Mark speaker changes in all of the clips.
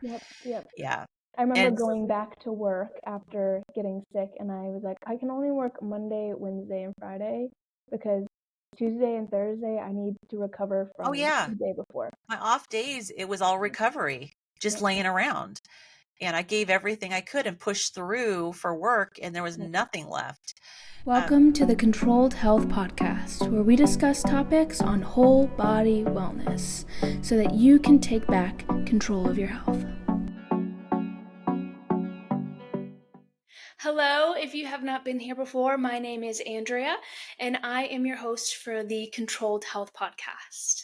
Speaker 1: Yep, yep.
Speaker 2: Yeah.
Speaker 1: I remember
Speaker 2: And
Speaker 1: going back to work after getting sick, and I was like, I can only work Monday, Wednesday, and Friday because Tuesday and Thursday I need to recover
Speaker 2: oh
Speaker 1: from
Speaker 2: yeah,
Speaker 1: the day before.
Speaker 2: my off days, it was all recovery, just
Speaker 1: Yep,
Speaker 2: laying around. And I gave everything I could and pushed through for work, and there was
Speaker 1: yep.
Speaker 2: nothing left.
Speaker 3: Welcome to the Controlled Health Podcast, where we discuss topics on whole body wellness so that you can take back control of your health. Hello, if you have not been here before, my name is Andrea, and I am your host for the Controlled Health Podcast.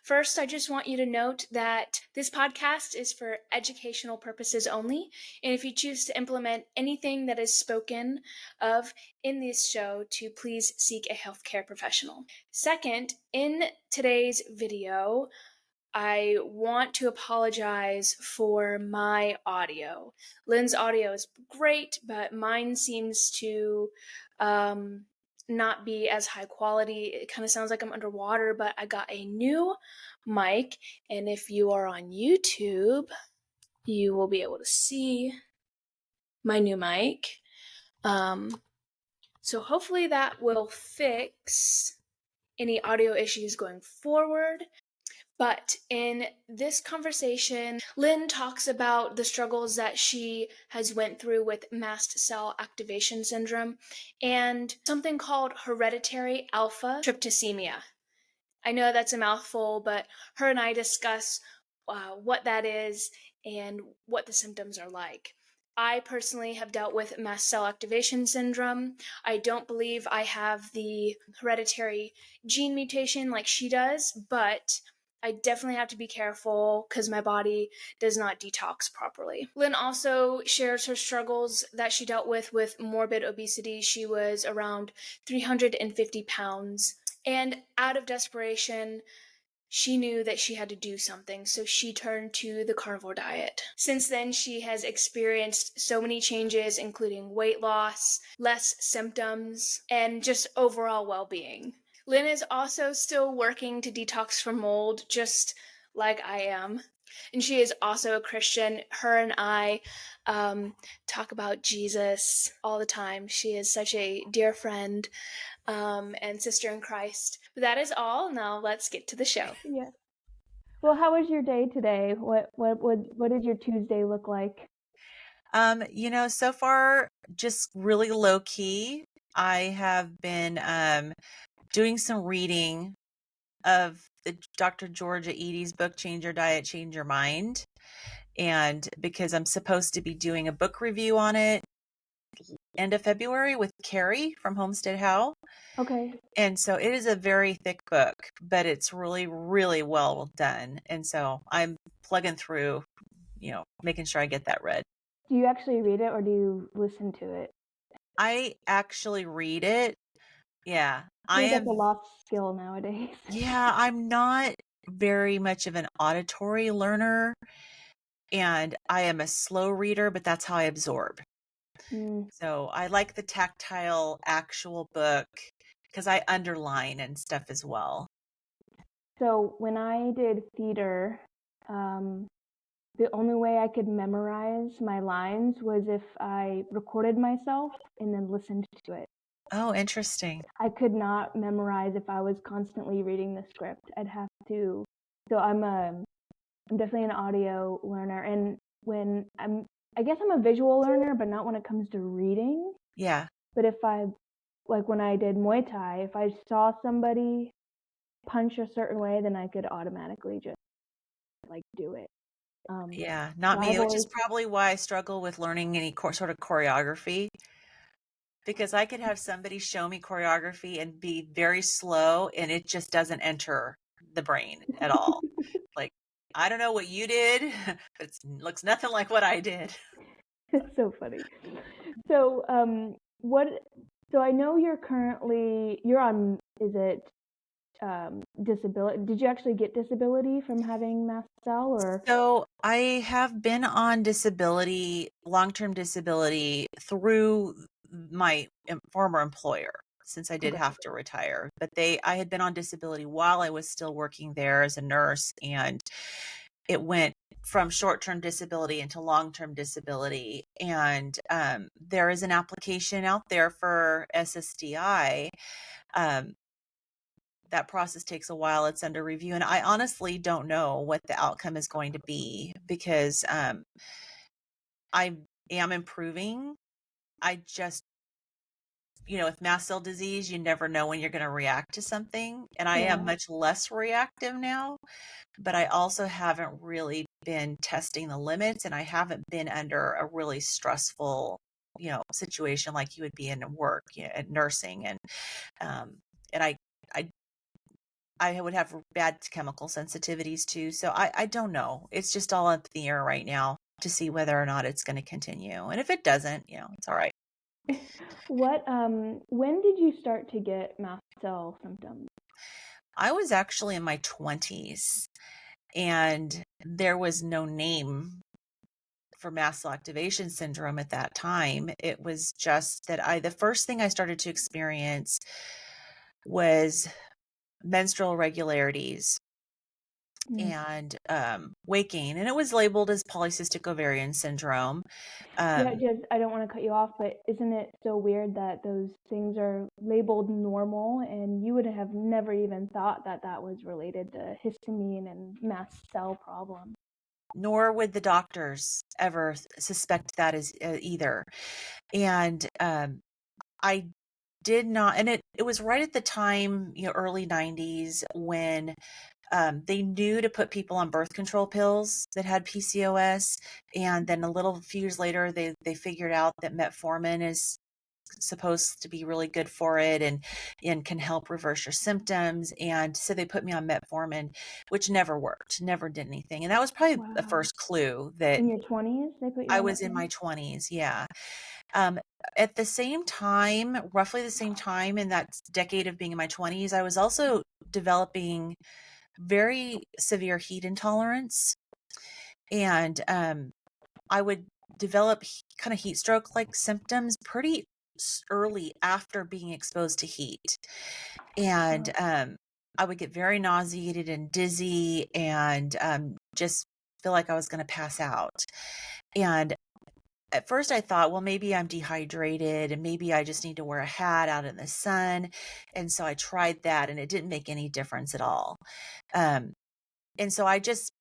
Speaker 3: First, I just want you to note that this podcast is for educational purposes only, and if you choose to implement anything that is spoken of in this show, to please seek a healthcare professional. Second, in today's video, I want to apologize for my audio. Lynn's audio is great, but mine seems to not be as high quality. It kind of sounds like I'm underwater, but I got a new mic, and if you are on YouTube, you will be able to see my new mic. So hopefully that will fix any audio issues going forward. But in this conversation, Lynn talks about the struggles that she has went through with mast cell activation syndrome and something called hereditary alpha tryptophanemia. I know that's a mouthful, but her and I discuss what that is and what the symptoms are like. I personally have dealt with mast cell activation syndrome. I don't believe I have the hereditary gene mutation like she does, but I definitely have to be careful because my body does not detox properly. Lynn also shares her struggles that she dealt with morbid obesity. She was around 350 pounds. And out of desperation, she knew that she had to do something, so she turned to the carnivore diet. Since then, she has experienced so many changes, including weight loss, less symptoms, and just overall well-being. Lynn is also still working to detox from mold, just like I am. And she is also a Christian. Her and I talk about Jesus all the time. She is such a dear friend and sister in Christ. But that is all. Now let's get to the show.
Speaker 1: Yeah. Well, how was your day today? What did your Tuesday look like?
Speaker 2: So far, just really low key. I have been doing some reading of the Dr. Georgia Eadie's book, Change Your Diet, Change Your Mind. And because I'm supposed to be doing a book review on it end of February with Carrie from Homestead How.
Speaker 1: Okay.
Speaker 2: And so it is a very thick book, but it's really, really well done. And so I'm plugging through, making sure I get that read.
Speaker 1: Do you actually read it or do you listen to it?
Speaker 2: I actually read it. Yeah.
Speaker 1: I think that's a lost skill nowadays.
Speaker 2: Yeah, I'm not very much of an auditory learner, and I am a slow reader, but that's how I absorb. So I like the tactile actual book because I underline and stuff as well.
Speaker 1: So when I did theater, the only way I could memorize my lines was if I recorded myself and then listened to it.
Speaker 2: Oh, interesting.
Speaker 1: I could not memorize if I was constantly reading the script. I'd have to. So I'm definitely an audio learner, and I guess I'm a visual learner, but not when it comes to reading.
Speaker 2: Yeah.
Speaker 1: But when I did Muay Thai, if I saw somebody punch a certain way, then I could automatically just do it.
Speaker 2: Yeah, not me, which is probably why I struggle with learning any sort of choreography, because I could have somebody show me choreography and be very slow and it just doesn't enter the brain at all. Like, I don't know what you did, but it looks nothing like what I did.
Speaker 1: It's so funny. So, so I know you're on, is it disability? Did you actually get disability from having mast cell or?
Speaker 2: So I have been on disability, long-term disability through my former employer since I did
Speaker 1: Okay.
Speaker 2: have to retire. But I had been on disability while I was still working there as a nurse, and it went from short-term disability into long-term disability. And there is an application out there for SSDI. That process takes a while. It's under review. And I honestly don't know what the outcome is going to be, because I am improving. I just, with mast cell disease, you never know when you're going to react to something. And I am much less reactive now, but I also haven't really been testing the limits, and I haven't been under a really stressful, situation like you would be in work, at nursing. And I, I would have bad chemical sensitivities too. So I don't know. It's just all up in the air right now to see whether or not it's going to continue. And if it doesn't, it's all right.
Speaker 1: When did you start to get mast cell symptoms?
Speaker 2: I was actually in my 20s, and there was no name for mast cell activation syndrome at that time. It was just that the first thing I started to experience was menstrual irregularities and weight gain, and it was labeled as polycystic ovarian syndrome.
Speaker 1: I don't want to cut you off, but isn't it so weird that those things are labeled normal, and you would have never even thought that that was related to histamine and mast cell problems?
Speaker 2: Nor would the doctors ever suspect that as either. And I did not, and it was right at the time, early 90s, when they knew to put people on birth control pills that had PCOS. And then a few years later, they figured out that metformin is supposed to be really good for it and can help reverse your symptoms. And so they put me on metformin, which never worked, never did anything. And that was probably the first clue that
Speaker 1: in your 20s, they put you
Speaker 2: I
Speaker 1: on
Speaker 2: was
Speaker 1: metformin?
Speaker 2: in my 20s. Yeah. At the same time, roughly the same time in that decade of being in my 20s, I was also developing very severe heat intolerance. And I would develop kind of heat stroke like symptoms pretty early after being exposed to heat. And I would get very nauseated and dizzy, and just feel like I was going to pass out. And at first I thought, well, maybe I'm dehydrated and maybe I just need to wear a hat out in the sun. And so I tried that, and it didn't make any difference at all. And so I just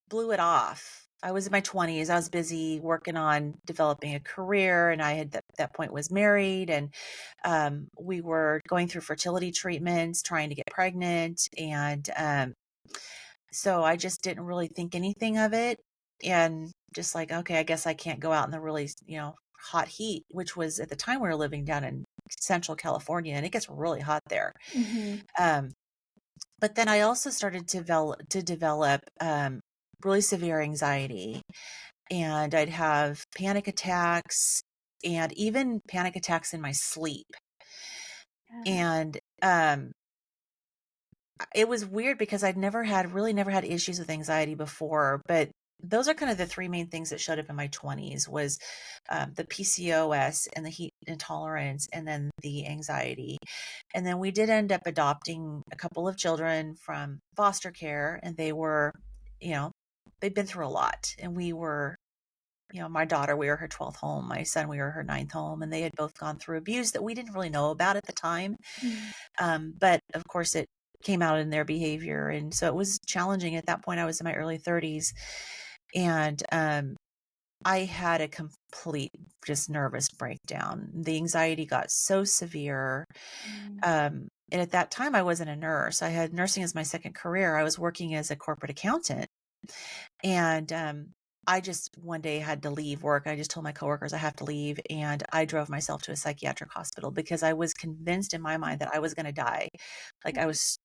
Speaker 2: blew it off. I was in my 20s. I was busy working on developing a career, and I had at that point was married, and we were going through fertility treatments, trying to get pregnant. And so I just didn't really think anything of it, and just like, okay, I guess I can't go out in the really, hot heat, which was at the time we were living down in Central California, and it gets really hot there. But then I also started to develop really severe anxiety, and I'd have panic attacks, and even panic attacks in my sleep. And it was weird because I'd never had issues with anxiety before, but those are kind of the three main things that showed up in my 20s was the PCOS and the heat intolerance, and then the anxiety. And then we did end up adopting a couple of children from foster care, and they were, they'd been through a lot. And we were, my daughter, we were her 12th home. My son, we were her 9th home. And they had both gone through abuse that we didn't really know about at the time. But of course, it came out in their behavior. And so it was challenging. At that point, I was in my early 30s. And I had a complete just nervous breakdown. The anxiety got so severe. And at that time, I wasn't a nurse. I had nursing as my second career. I was working as a corporate accountant. And I just one day had to leave work. I just told my coworkers I have to leave. And I drove myself to a psychiatric hospital because I was convinced in my mind that I was going to die. Like I was,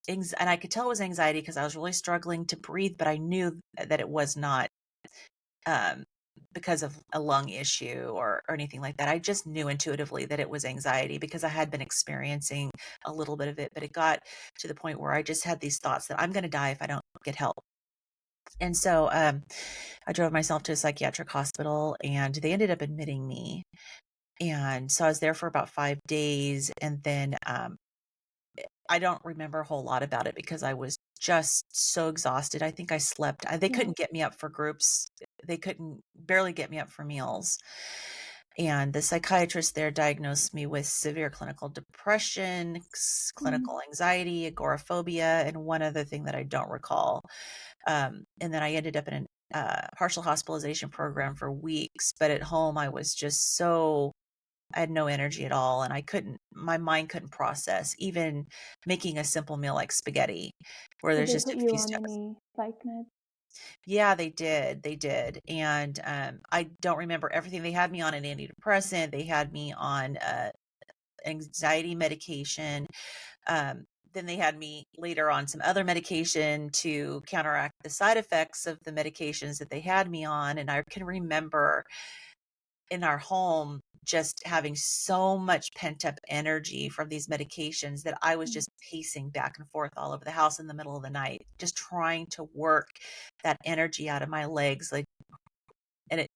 Speaker 2: and I could tell it was anxiety because I was really struggling to breathe, but I knew that it was not because of a lung issue or anything like that. I just knew intuitively that it was anxiety because I had been experiencing a little bit of it, but it got to the point where I just had these thoughts that I'm going to die if I don't get help. And so I drove myself to a psychiatric hospital, and they ended up admitting me. And so I was there for about 5 days. And then I don't remember a whole lot about it because I was just so exhausted. I think I slept. They
Speaker 1: Yeah.
Speaker 2: couldn't get me up for groups. They couldn't barely get me up for meals. And the psychiatrist there diagnosed me with severe clinical depression, clinical anxiety, agoraphobia, and one other thing that I don't recall. And then I ended up in a partial hospitalization program for weeks. But at home, I was just I had no energy at all. And my mind couldn't process even making a simple meal like spaghetti, where
Speaker 1: Did
Speaker 2: there's
Speaker 1: they
Speaker 2: just
Speaker 1: put
Speaker 2: a
Speaker 1: you
Speaker 2: few
Speaker 1: on
Speaker 2: steps.
Speaker 1: any psych meds?
Speaker 2: Yeah, they did. They did. And I don't remember everything. They had me on an antidepressant. They had me on anxiety medication. Then they had me later on some other medication to counteract the side effects of the medications that they had me on. And I can remember in our home just having so much pent up energy from these medications that I was just pacing back and forth all over the house in the middle of the night, just trying to work that energy out of my legs. And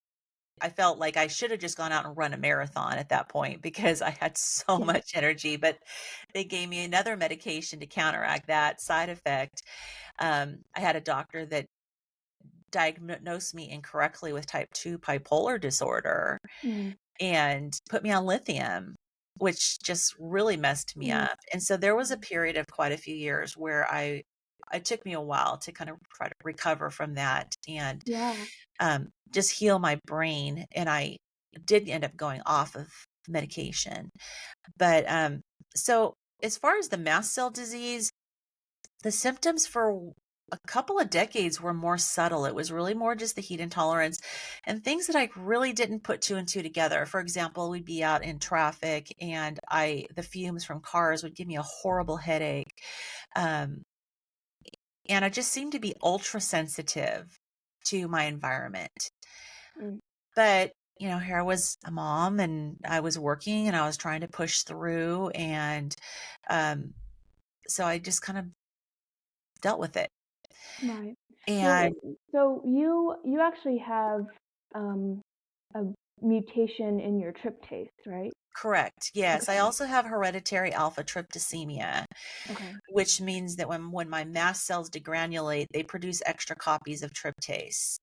Speaker 2: I felt like I should have just gone out and run a marathon at that point because I had so
Speaker 1: Yeah.
Speaker 2: much energy, but they gave me another medication to counteract that side effect. I had a doctor that diagnosed me incorrectly with type 2 bipolar disorder
Speaker 1: Mm.
Speaker 2: and put me on lithium, which just really messed me
Speaker 1: Mm.
Speaker 2: up. And so there was a period of quite a few years where it took me a while to kind of try to recover from that and
Speaker 1: Yeah.
Speaker 2: just heal my brain. And I did end up going off of medication. But so as far as the mast cell disease, the symptoms for a couple of decades were more subtle. It was really more just the heat intolerance and things that I really didn't put two and two together. For example, we'd be out in traffic and the fumes from cars would give me a horrible headache. Um, and I just seemed to be ultra sensitive to my environment.
Speaker 1: Mm.
Speaker 2: But, here I was a mom and I was working and I was trying to push through. And um, so I just kind of dealt with it.
Speaker 1: Right.
Speaker 2: And
Speaker 1: So you actually have a mutation in your tryptase, right?
Speaker 2: correct. Yes. I
Speaker 1: Okay.
Speaker 2: also have hereditary alpha tryptocemia,
Speaker 1: Okay.
Speaker 2: which means that when my mast cells degranulate, they produce extra copies of tryptase.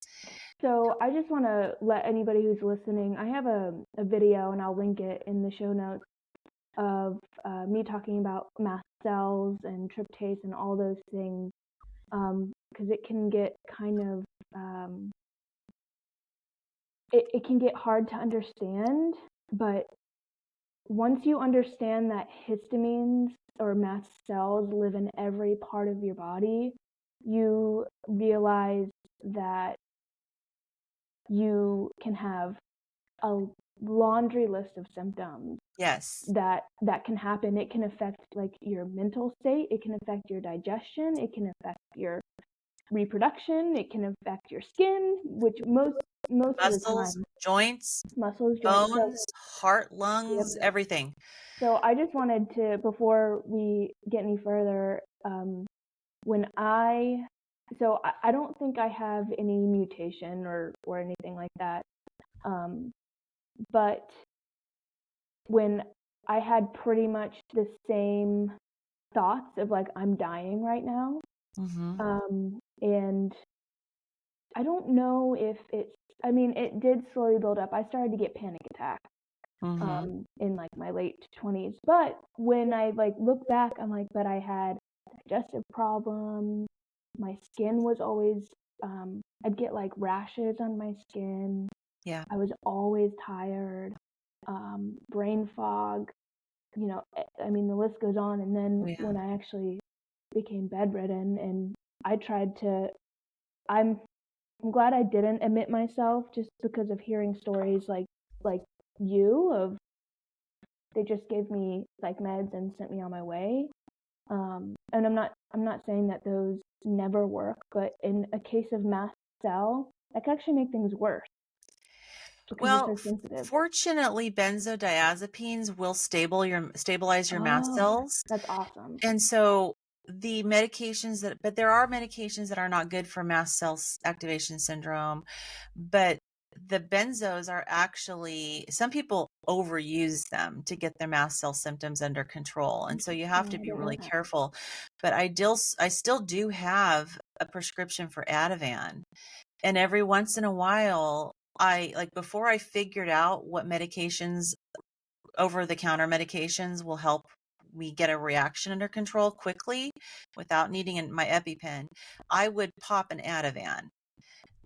Speaker 1: So I just want to let anybody who's listening, I have a video and I'll link it in the show notes of me talking about mast cells and tryptase and all those things, because it can get kind of it can get hard to understand, but once you understand that histamines or mast cells live in every part of your body, you realize that you can have a laundry list of symptoms
Speaker 2: Yes.
Speaker 1: that can happen. It can affect like your mental state, it can affect your digestion, it can affect your reproduction, it can affect your skin, which most of the
Speaker 2: Muscles,
Speaker 1: time,
Speaker 2: joints,
Speaker 1: muscles, joints. So
Speaker 2: bones, heart,
Speaker 1: yep.
Speaker 2: lungs, everything.
Speaker 1: So I just wanted to, before we get any further, when I don't think I have any mutation or anything like that. But when I had pretty much the same thoughts of like I'm dying right now, and I don't know if it did slowly build up. I started to get panic attacks in like my late 20s. But when I like look back, I'm like, but I had digestive problems. My skin was always I'd get like rashes on my skin.
Speaker 2: Yeah.
Speaker 1: I was always tired. Brain fog. I mean, the list goes on. And then when I actually became bedridden and I tried to, I'm glad I didn't admit myself just because of hearing stories like you of they just gave me psych meds and sent me on my way. And I'm not saying that those never work, but in a case of mast cell, that can actually make things worse because
Speaker 2: Well,
Speaker 1: it's so sensitive.
Speaker 2: fortunately, benzodiazepines will stabilize your mast cells.
Speaker 1: That's awesome.
Speaker 2: And so but there are medications that are not good for mast cell activation syndrome, but the benzos are actually, some people overuse them to get their mast cell symptoms under control. And so you have to
Speaker 1: I
Speaker 2: be
Speaker 1: didn't know
Speaker 2: really
Speaker 1: that.
Speaker 2: careful. But I still do have a prescription for Ativan. And every once in a while, before I figured out what medications, over the counter medications, will help me get a reaction under control quickly without needing my EpiPen, I would pop an Ativan.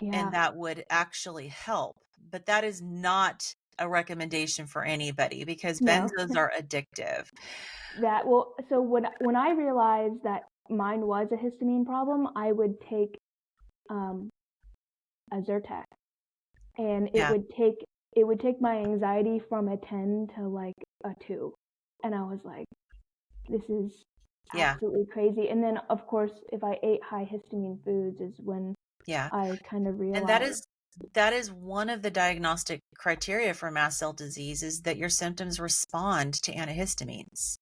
Speaker 1: Yeah.
Speaker 2: And that would actually help. But that is not a recommendation for anybody because
Speaker 1: No.
Speaker 2: benzos are addictive.
Speaker 1: So when I realized that mine was a histamine problem, I would take a Zyrtec, and
Speaker 2: Yeah.
Speaker 1: it would take my anxiety from a 10 to like a 2, and I was like, this is
Speaker 2: Yeah.
Speaker 1: absolutely crazy. And then of course, if I ate high histamine foods is when
Speaker 2: Yeah.
Speaker 1: I kind of
Speaker 2: And
Speaker 1: realized.
Speaker 2: that is one of the diagnostic criteria for mast cell disease, is that your symptoms respond to antihistamines.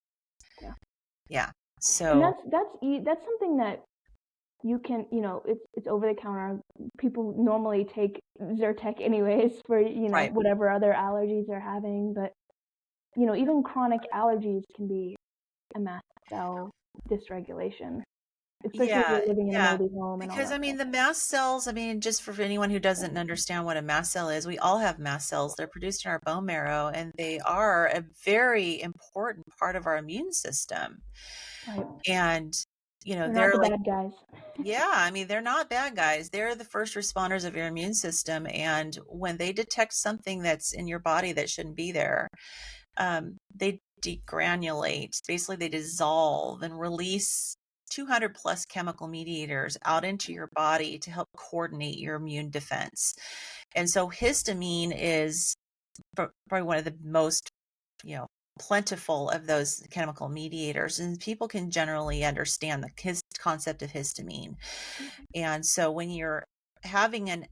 Speaker 1: Yeah.
Speaker 2: Yeah.
Speaker 1: And
Speaker 2: So
Speaker 1: that's something that you can, it's over the counter. People normally take Zyrtec anyways for,
Speaker 2: right.
Speaker 1: whatever other allergies they're having. But, even chronic allergies can be a mast cell dysregulation, especially if
Speaker 2: Yeah,
Speaker 1: you're living in a
Speaker 2: yeah.
Speaker 1: moldy home and all
Speaker 2: Because
Speaker 1: that stuff.
Speaker 2: the mast cells, just for anyone who doesn't understand what a mast cell is, we all have mast cells. They're produced in our bone marrow, and they are a very important part of our immune system.
Speaker 1: Right.
Speaker 2: And,
Speaker 1: They're not
Speaker 2: they're
Speaker 1: the
Speaker 2: like,
Speaker 1: bad guys.
Speaker 2: yeah, they're not bad guys. They're the first responders of your immune system. And when they detect something that's in your body that shouldn't be there, they degranulate. Basically, they dissolve and release 200 plus chemical mediators out into your body to help coordinate your immune defense. And so histamine is probably one of the most, plentiful of those chemical mediators, and people can generally understand the concept of histamine. And so when you're having an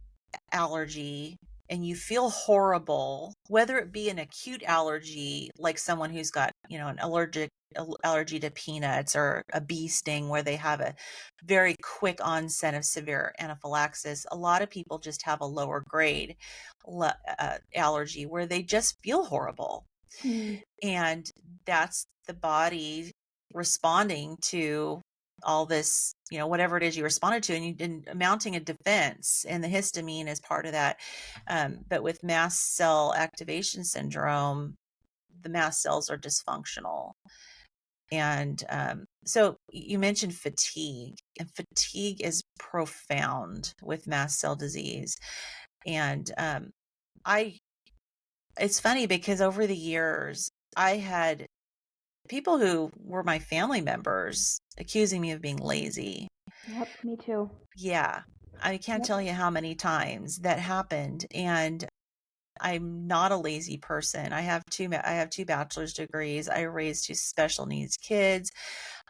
Speaker 2: allergy and you feel horrible, whether it be an acute allergy, like someone who's got, an allergy to peanuts, or a bee sting where they have a very quick onset of severe anaphylaxis, a lot of people just have a lower grade allergy where they just feel horrible. And that's the body responding to all this, whatever it is you responded to, and mounting a defense, and the histamine is part of that. But with mast cell activation syndrome, the mast cells are dysfunctional. And so you mentioned fatigue, and fatigue is profound with mast cell disease. And it's funny because over the years, I had people who were my family members accusing me of being lazy.
Speaker 1: Yep, me too.
Speaker 2: Yeah. I can't tell you how many times that happened. And I'm not a lazy person. I have two bachelor's degrees. I raised two special needs kids.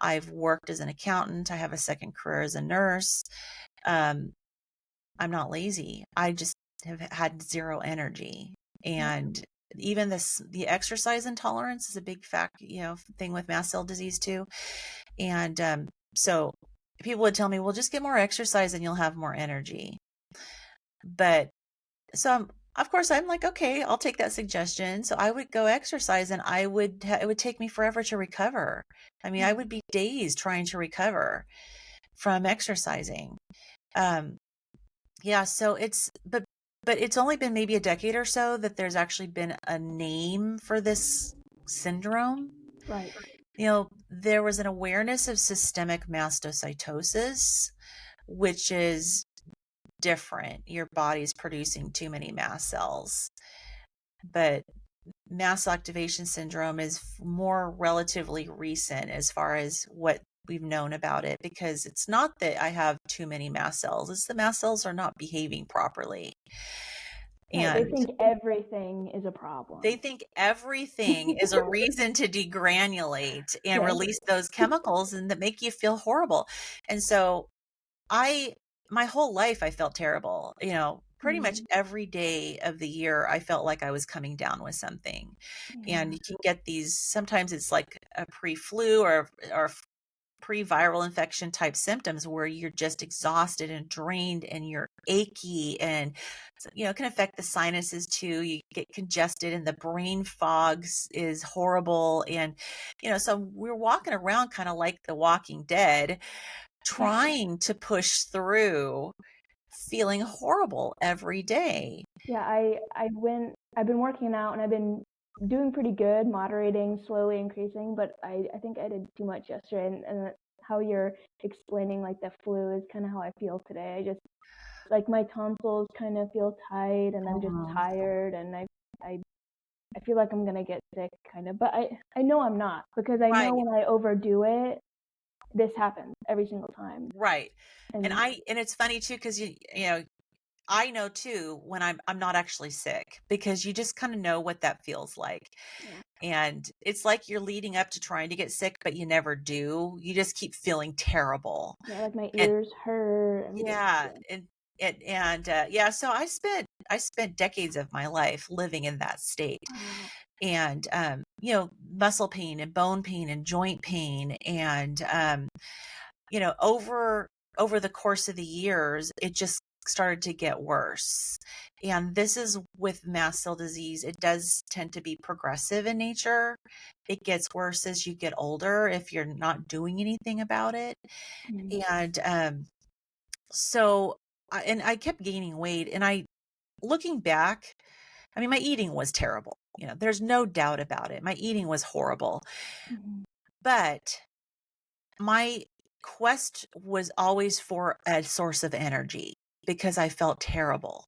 Speaker 2: I've worked as an accountant. I have a second career as a nurse. I'm not lazy. I just have had zero energy. And even the exercise intolerance is a big thing with mast cell disease too. And so people would tell me, well, just get more exercise and you'll have more energy. But so of course I'm like, okay, I'll take that suggestion. So I would go exercise, and it would take me forever to recover. I would be days trying to recover from exercising. Yeah, so but it's only been maybe a decade or so that there's actually been a name for this syndrome.
Speaker 1: Right.
Speaker 2: There was an awareness of systemic mastocytosis, which is different. Your body's producing too many mast cells. But mast activation syndrome is more relatively recent as far as what we've known about it, because it's not that I have too many mast cells, it's the mast cells are not behaving properly.
Speaker 1: Right,
Speaker 2: And
Speaker 1: they think everything is a problem.
Speaker 2: they think everything is a reason to degranulate and
Speaker 1: Yes.
Speaker 2: release those chemicals and that make you feel horrible. And so my whole life I felt terrible. Pretty much every day of the year I felt like I was coming down with something.
Speaker 1: Yeah.
Speaker 2: And you can get these, sometimes it's like a pre-flu or pre-viral infection type symptoms where you're just exhausted and drained and you're achy, and it can affect the sinuses too. You get congested and the brain fogs is horrible. And, so we're walking around kind of like the Walking Dead, trying to push through, feeling horrible every day.
Speaker 1: Yeah, I've been working out and I've been doing pretty good, moderating, slowly increasing, but I think I did too much yesterday, and how you're explaining like the flu is kind of how I feel today. I just like my tonsils kind of feel tight and I'm just tired, and I feel like I'm gonna get sick kind of, but I know I'm not, because I know
Speaker 2: Right.
Speaker 1: when I overdo it, this happens every single time.
Speaker 2: Right. And
Speaker 1: And
Speaker 2: it's funny too, because I know too when I'm not actually sick, because you just kind of know what that feels like.
Speaker 1: yeah,
Speaker 2: And it's like you're leading up to trying to get sick, but you never do. You just keep feeling terrible.
Speaker 1: yeah, like my
Speaker 2: And
Speaker 1: ears hurt and
Speaker 2: yeah, yeah, so I spent decades of my life living in that state.
Speaker 1: wow.
Speaker 2: And muscle pain and bone pain and joint pain, and over the course of the years, it just started to get worse. And this is with mast cell disease. It does tend to be progressive in nature. It gets worse as you get older if you're not doing anything about it.
Speaker 1: Mm.
Speaker 2: And so I kept gaining weight, and looking back, I mean, my eating was terrible. There's no doubt about it. My eating was horrible.
Speaker 1: Mhm.
Speaker 2: But my quest was always for a source of energy, because I felt terrible.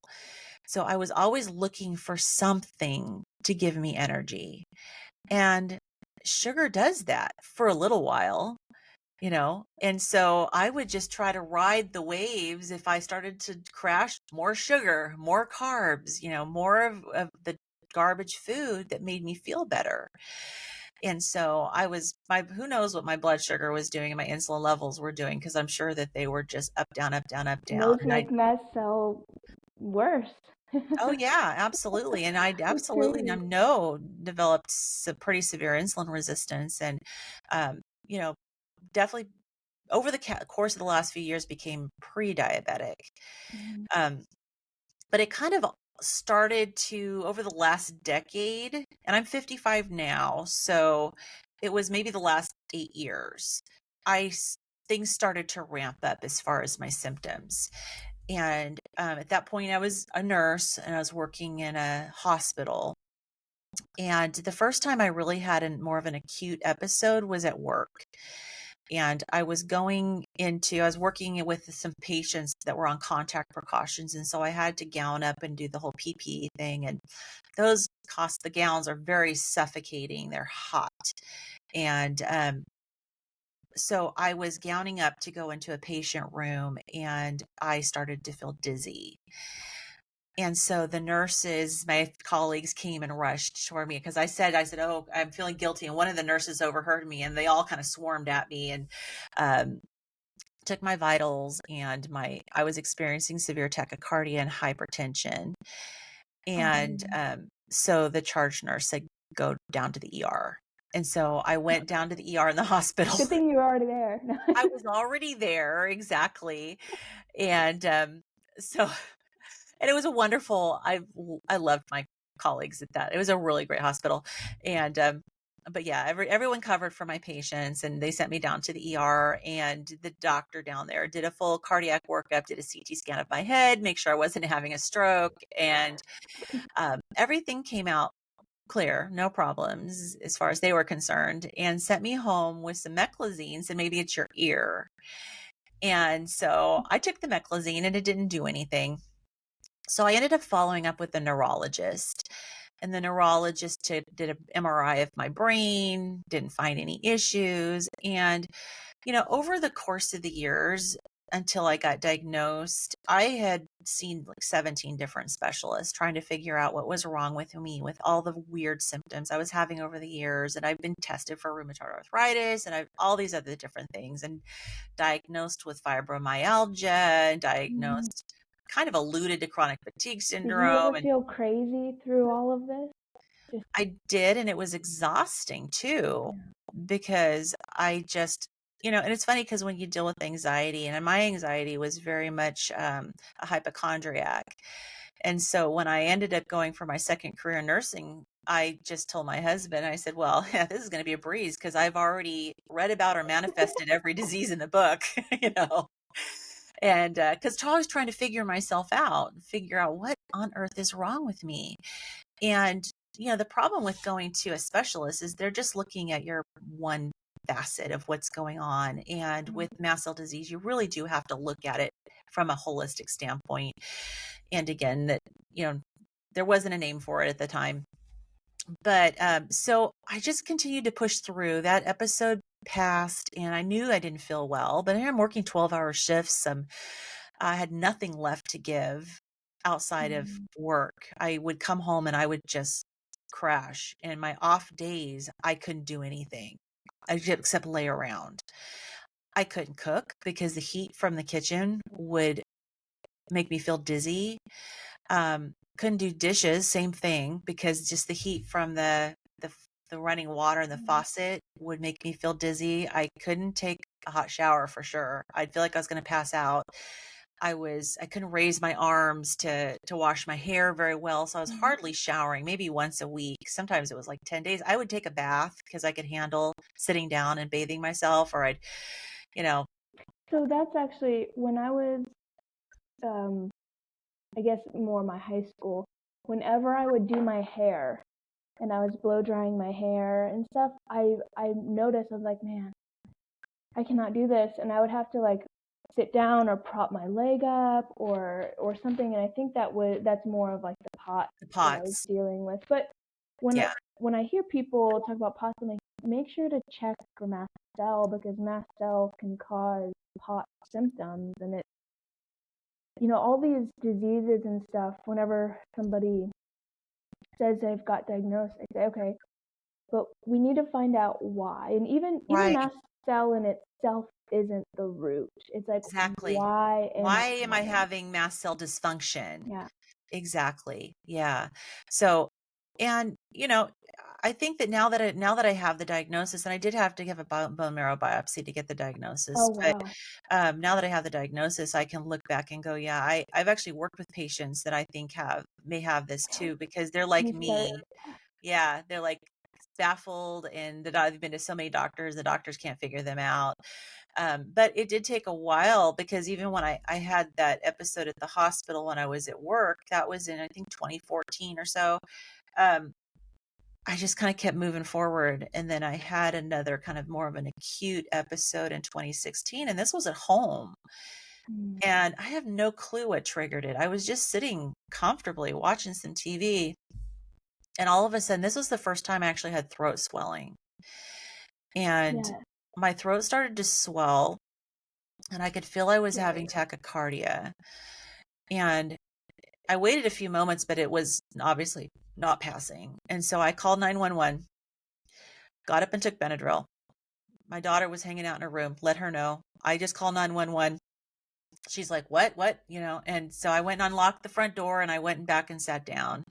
Speaker 2: So I was always looking for something to give me energy. And sugar does that for a little while. And so I would just try to ride the waves. If I started to crash, more sugar, more carbs, more of the garbage food that made me feel better. And so who knows what my blood sugar was doing and my insulin levels were doing, because I'm sure that they were just up, down, up, down, up,
Speaker 1: And
Speaker 2: down.
Speaker 1: those make mast cell worse.
Speaker 2: Oh yeah, absolutely. And I
Speaker 1: It's
Speaker 2: absolutely
Speaker 1: crazy.
Speaker 2: developed pretty severe insulin resistance, and, um, definitely over the course of the last few years became pre-diabetic.
Speaker 1: Mhm.
Speaker 2: Um, but it kind of started to over the last decade, and I'm 55 now, so it was maybe the last 8 years. Things started to ramp up as far as my symptoms. And at that point, I was a nurse and I was working in a hospital. And the first time I really had more of an acute episode was at work. And I was working with some patients that were on contact precautions. And so I had to gown up and do the whole PPE thing. And the gowns are very suffocating. They're hot. And so I was gowning up to go into a patient room, and I started to feel dizzy. And so the nurses, my colleagues, came and rushed toward me, because I said, "Oh, I'm feeling guilty." And one of the nurses overheard me, and they all kind of swarmed at me and took my vitals, and I was experiencing severe tachycardia and hypertension. And so the charge nurse said, "Go down to the ER." And so I went down to the ER in the hospital.
Speaker 1: Good thing you were already there.
Speaker 2: I was already there, exactly. And so and it was a wonderful I loved my colleagues at that. It was a really great hospital. And but yeah, everyone covered for my patients, and they sent me down to the ER, and the doctor down there did a full cardiac workup, did a CT scan of my head, make sure I wasn't having a stroke, and everything came out clear, no problems as far as they were concerned, and sent me home with some meclizine, and maybe it's your ear. And so I took the meclizine, and it didn't do anything. So I ended up following up with the neurologist, and the neurologist did an MRI of my brain, didn't find any issues. And, over the course of the years until I got diagnosed, I had seen like 17 different specialists trying to figure out what was wrong with me, with all the weird symptoms I was having over the years. And I've been tested for rheumatoid arthritis, and I've all these other different things, and diagnosed with fibromyalgia, and
Speaker 1: Mhm.
Speaker 2: diagnosed kind of alluded to chronic fatigue
Speaker 1: Did you ever
Speaker 2: syndrome. And
Speaker 1: feel crazy through all of this?
Speaker 2: I did, and it was exhausting too,
Speaker 1: Yeah.
Speaker 2: because I just and it's funny because when you deal with anxiety, and my anxiety was very much a hypochondriac. And so when I ended up going for my second career in nursing, I just told my husband, I said, well, yeah, this is going to be a breeze because I've already read about or manifested every disease in the book, you know. And because I was trying to figure out what on earth is wrong with me. And, the problem with going to a specialist is they're just looking at your one facet of what's going on. And with mast cell disease, you really do have to look at it from a holistic standpoint. And again, that, there wasn't a name for it at the time. But so I just continued to push through. That episode passed and I knew I didn't feel well, but I'm working 12-hour shifts. I had nothing left to give outside of work. I would come home and I would just crash. And my off days, I couldn't do anything except lay around. I couldn't cook because the heat from the kitchen would make me feel dizzy. Couldn't do dishes, same thing, because just the heat from the running water in the faucet would make me feel dizzy. I couldn't take a hot shower for sure. I'd feel like I was going to pass out. I couldn't raise my arms to wash my hair very well. So I was hardly showering, maybe once a week. Sometimes it was like 10 days. I would take a bath because I could handle sitting down and bathing myself, or I'd,
Speaker 1: So that's actually when I was, I guess more my high school, whenever I would do my hair and I was blow drying my hair and stuff, I noticed, I was like, man, I cannot do this. And I would have to like sit down or prop my leg up or something. And I think that's more of like the POTS that I was
Speaker 2: pots.
Speaker 1: dealing with. But when I hear people talk about POTS, I'm like, make sure to check for mast cell because mast cell can cause POTS symptoms. And all these diseases and stuff, whenever somebody says they've got diagnosed, I say, okay, but we need to find out why. And even
Speaker 2: Right.
Speaker 1: mast cell in itself isn't the root. It's like,
Speaker 2: Exactly.
Speaker 1: why
Speaker 2: am I having mast cell dysfunction?
Speaker 1: Yeah.
Speaker 2: Exactly. Yeah. So, and I think that now that I have the diagnosis, and I did have to give a bone marrow biopsy to get the diagnosis,
Speaker 1: Oh,
Speaker 2: but
Speaker 1: wow.
Speaker 2: now that I have the diagnosis, I can look back and go, yeah, I've actually worked with patients that I think may have this too, because they're like me. Yeah, they're like baffled, and they've been to so many doctors, the doctors can't figure them out. But it did take a while because even when I had that episode at the hospital when I was at work, that was in, I think, 2014 or so. I just kind of kept moving forward. And then I had another kind of more of an acute episode in 2016, and this was at home. And I have no clue what triggered it. I was just sitting comfortably watching some TV. And all of a sudden, this was the first time I actually had throat swelling. And my throat started to swell, and I could feel I was having tachycardia. And I waited a few moments, but it was obviously not passing. And so I called 911, got up and took Benadryl. My daughter was hanging out in her room, let her know. I just called 911. She's like, what? And so I went and unlocked the front door, and I went back and sat down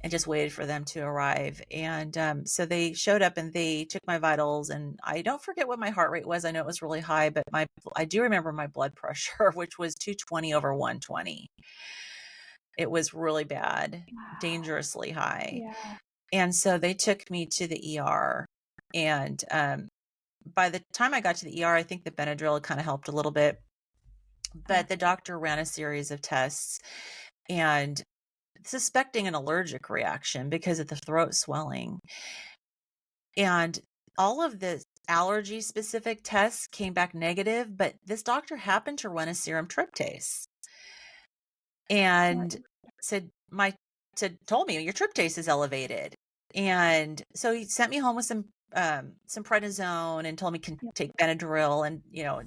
Speaker 2: and just waited for them to arrive. And so they showed up and they took my vitals, and I don't forget what my heart rate was. I know it was really high, but I do remember my blood pressure, which was 220 over 120. It was really bad, dangerously high.
Speaker 1: Yeah.
Speaker 2: And so they took me to the ER. And by the time I got to the ER, I think the Benadryl kind of helped a little bit. But the doctor ran a series of tests and suspecting an allergic reaction because of the throat swelling. And all of the allergy specific tests came back negative, but this doctor happened to run a serum tryptase and told me your tryptase is elevated. And so he sent me home with some prednisone and told me can take Benadryl, and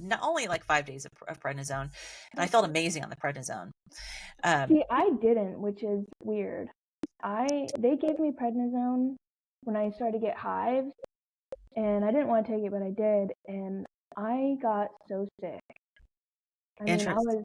Speaker 2: not only like 5 days of prednisone, and I felt amazing on the prednisone.
Speaker 1: See, I didn't, which is weird. They gave me prednisone when I started to get hives, and I didn't want to take it, but I did, and I got so sick. I mean,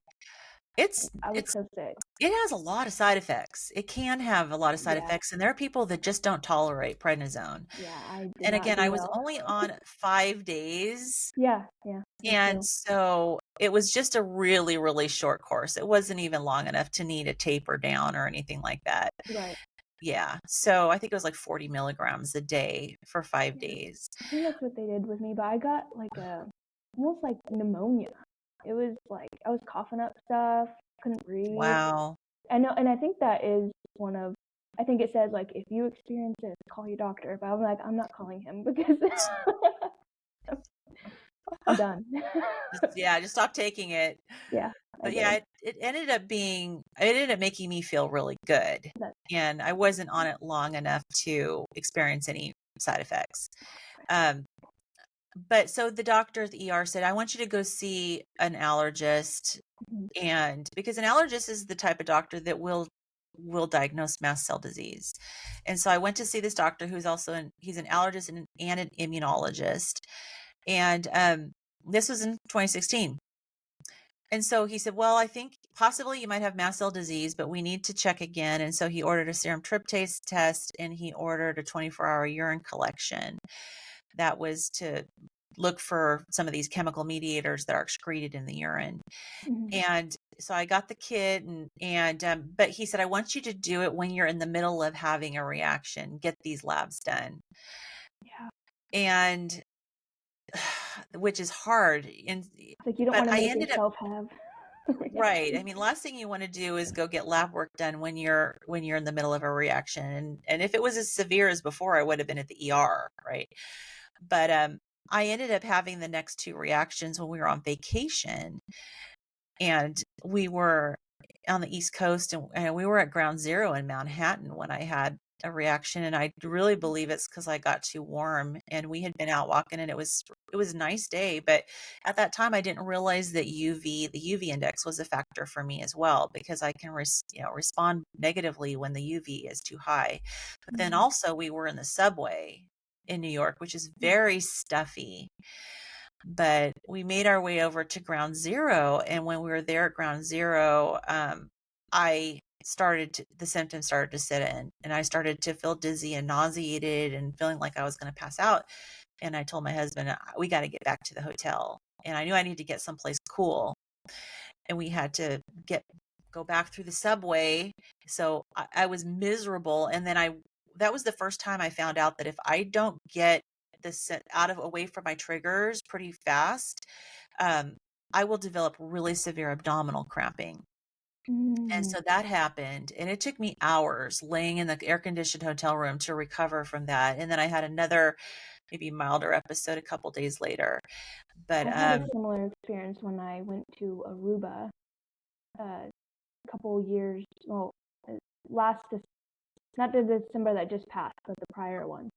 Speaker 1: I was
Speaker 2: it's
Speaker 1: so sick.
Speaker 2: it has a lot of side effects. It can have a lot of side
Speaker 1: Yeah.
Speaker 2: effects, and there are people that just don't tolerate prednisone.
Speaker 1: Yeah, I did
Speaker 2: And
Speaker 1: not
Speaker 2: again,
Speaker 1: do
Speaker 2: I was
Speaker 1: well.
Speaker 2: only on 5 days,
Speaker 1: Yeah, me
Speaker 2: and
Speaker 1: too.
Speaker 2: so it was just a really, really short course. It wasn't even long enough to need a taper down or anything like that.
Speaker 1: Right.
Speaker 2: Yeah. So I think it was like 40 milligrams a day for 5
Speaker 1: Yeah.
Speaker 2: days.
Speaker 1: I think that's what they did with me, but I got like almost like pneumonia. It was like I was coughing up stuff, couldn't breathe.
Speaker 2: Wow.
Speaker 1: I know, and I think that is one of. I think it says like if you experience this, call your doctor. But I'm like, I'm not calling him because I'm done.
Speaker 2: Just stop taking it.
Speaker 1: Yeah, I
Speaker 2: But
Speaker 1: did.
Speaker 2: yeah, it ended up making me feel really good.
Speaker 1: That's
Speaker 2: And I wasn't on it long enough to experience any side effects. Um, but so the doctor at the ER said, I want you to go see an allergist.
Speaker 1: mhm,
Speaker 2: And because an allergist is the type of doctor that will diagnose mast cell disease. And so I went to see this doctor who's also he's an allergist and an immunologist. And this was in 2016. And so he said, well, I think possibly you might have mast cell disease, but we need to check again. And so he ordered a serum tryptase test, and he ordered a 24-hour urine collection. That was to look for some of these chemical mediators that are excreted in the urine.
Speaker 1: mhm.
Speaker 2: And so I got the kit, but he said, I want you to do it when you're in the middle of having a reaction, get these labs done.
Speaker 1: Yeah,
Speaker 2: And which is hard.
Speaker 1: it's like you don't
Speaker 2: But
Speaker 1: want to
Speaker 2: I
Speaker 1: make
Speaker 2: ended up
Speaker 1: yourself have.
Speaker 2: right. I mean, last thing you want to do is go get lab work done when you're in the middle of a reaction. And if it was as severe as before, I would have been at the ER, right? But I ended up having the next 2 reactions when we were on vacation, and we were on the East Coast, and we were at Ground Zero in Manhattan when I had a reaction. And I really believe it's because I got too warm, and we had been out walking, and it was a nice day. But at that time, I didn't realize that the UV index was a factor for me as well, because I can respond negatively when the UV is too high. But then
Speaker 1: Mhm.
Speaker 2: also we were in the subway in New York, which is very stuffy. But we made our way over to Ground Zero, and when we were there at Ground Zero, the symptoms started to set in, and I started to feel dizzy and nauseated and feeling like I was going to pass out. And I told my husband, we got to get back to the hotel. And I knew I needed to get someplace cool, and we had to go back through the subway. So I was miserable. And then that was the first time I found out that if I don't get this away from my triggers pretty fast, I will develop really severe abdominal cramping. And
Speaker 1: Mm.
Speaker 2: so that happened, and it took me hours laying in the air-conditioned hotel room to recover from that. And then I had another maybe milder episode a couple days later. But
Speaker 1: I had a similar experience when I went to Aruba a couple years, well, last not the December that just passed, but the prior one,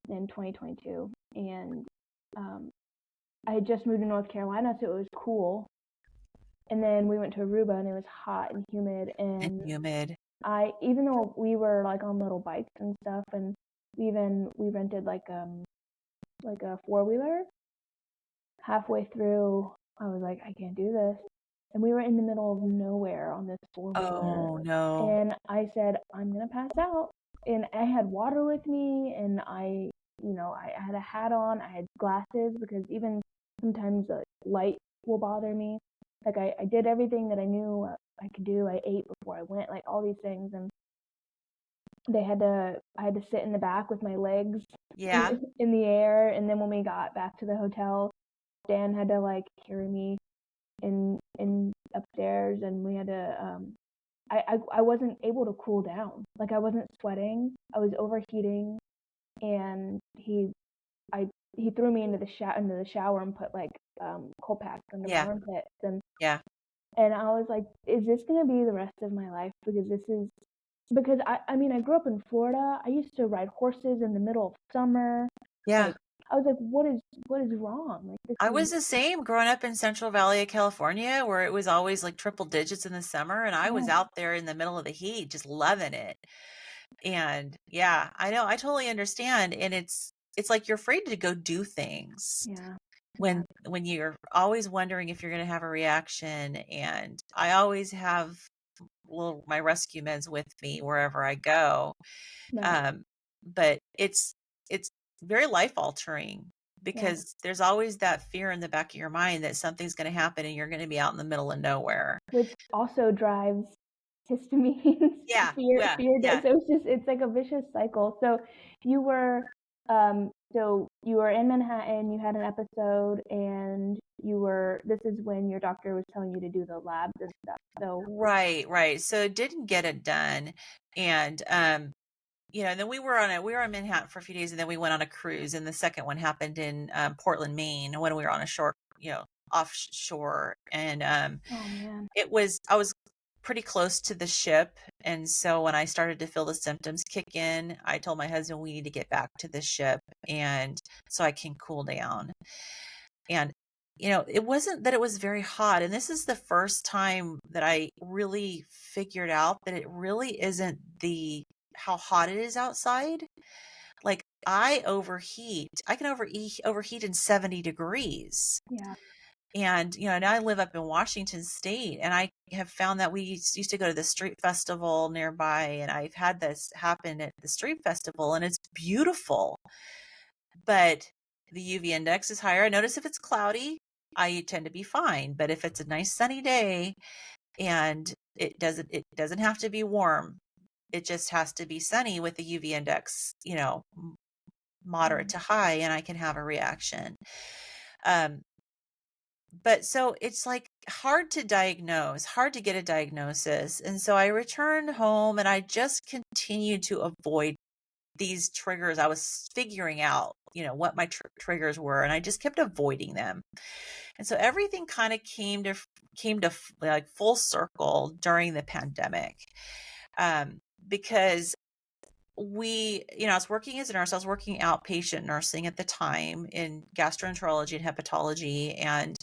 Speaker 1: in 2022. And I had just moved to North Carolina, so it was cool. And then we went to Aruba, and it was hot and humid.
Speaker 2: and
Speaker 1: And
Speaker 2: humid.
Speaker 1: even though we were like on little bikes and stuff, and we rented like a 4-wheeler. Halfway through, I was like, I can't do this. And we were in the middle of nowhere on this 4-wheeler.
Speaker 2: Oh no.
Speaker 1: And I said, I'm going to pass out. And I had water with me, and I had a hat on, I had glasses, because even sometimes the light will bother me. Like I did everything that I knew I could do. I ate before I went, like all these things. And I had to sit in the back with my legs
Speaker 2: Yeah.
Speaker 1: in the air. And then when we got back to the hotel, Dan had to like carry me in upstairs, and we had to I wasn't able to cool down. Like I wasn't sweating. I was overheating, and he threw me into the shower and put like cold packs under my
Speaker 2: Yeah.
Speaker 1: armpits,
Speaker 2: Yeah.
Speaker 1: and I was like, is this gonna be the rest of my life? Because I mean, I grew up in Florida. I used to ride horses in the middle of summer.
Speaker 2: Yeah.
Speaker 1: Like I was like, what is wrong? Like this
Speaker 2: I
Speaker 1: is
Speaker 2: was the same growing up in Central Valley of California, where it was always like triple digits in the summer, and I was
Speaker 1: yeah.
Speaker 2: out there in the middle of the heat just loving it. And yeah, I know, I totally understand. And it's like you're afraid to go do things.
Speaker 1: Yeah.
Speaker 2: when you're always wondering if you're going to have a reaction. And I always have my rescue meds with me wherever I go.
Speaker 1: Right.
Speaker 2: But it's very life altering because there's always that fear in the back of your mind that something's going to happen and you're going to be out in the middle of nowhere.
Speaker 1: Which also drives histamines,
Speaker 2: Yeah,
Speaker 1: fear,
Speaker 2: yeah,
Speaker 1: fear.
Speaker 2: yeah.
Speaker 1: So it's like a vicious cycle. So you were, in Manhattan, you had an episode, and this is when your doctor was telling you to do the labs and stuff. So
Speaker 2: Right. So it didn't get it done. And, and then we were in Manhattan for a few days, and then we went on a cruise, and the second one happened in Portland, Maine, when we were on a short, offshore. And
Speaker 1: oh man,
Speaker 2: I was pretty close to the ship. And so when I started to feel the symptoms kick in, I told my husband we need to get back to the ship and so I can cool down. And it wasn't that it was very hot. And this is the first time that I really figured out that it really isn't how hot it is outside. Like I overheat. I can overheat in 70 degrees.
Speaker 1: yeah.
Speaker 2: And, now I live up in Washington State, and I have found that we used to go to the street festival nearby, and I've had this happen at the street festival, and it's beautiful. But the UV index is higher. I notice if it's cloudy, I tend to be fine. But if it's a nice sunny day and it doesn't have to be warm, it just has to be sunny with the UV index, moderate to high, and I can have a reaction. But so it's like hard to diagnose, hard to get a diagnosis. And so I returned home and I just continued to avoid these triggers. I was figuring out, what my triggers were, and I just kept avoiding them. And so everything kind of came to like full circle during the pandemic. Because I was working as a nurse. I was working outpatient nursing at the time in gastroenterology and hepatology. And,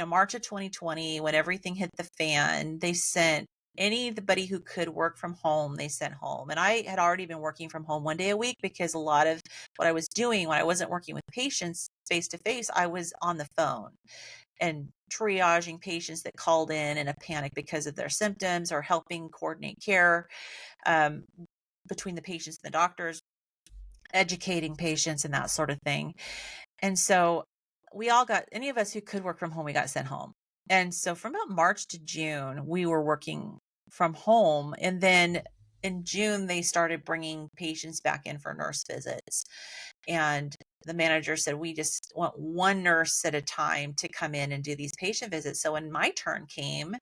Speaker 2: March of 2020, when everything hit the fan, they sent anybody who could work from home, they sent home. And I had already been working from home one day a week because a lot of what I was doing when I wasn't working with patients face to face, I was on the phone and triaging patients that called in a panic because of their symptoms or helping coordinate care. Between the patients and the doctors, educating patients and that sort of thing. And so any of us who could work from home, we got sent home. And so from about March to June, we were working from home. And then in June, they started bringing patients back in for nurse visits. And the manager said, we just want one nurse at a time to come in and do these patient visits. So when my turn came,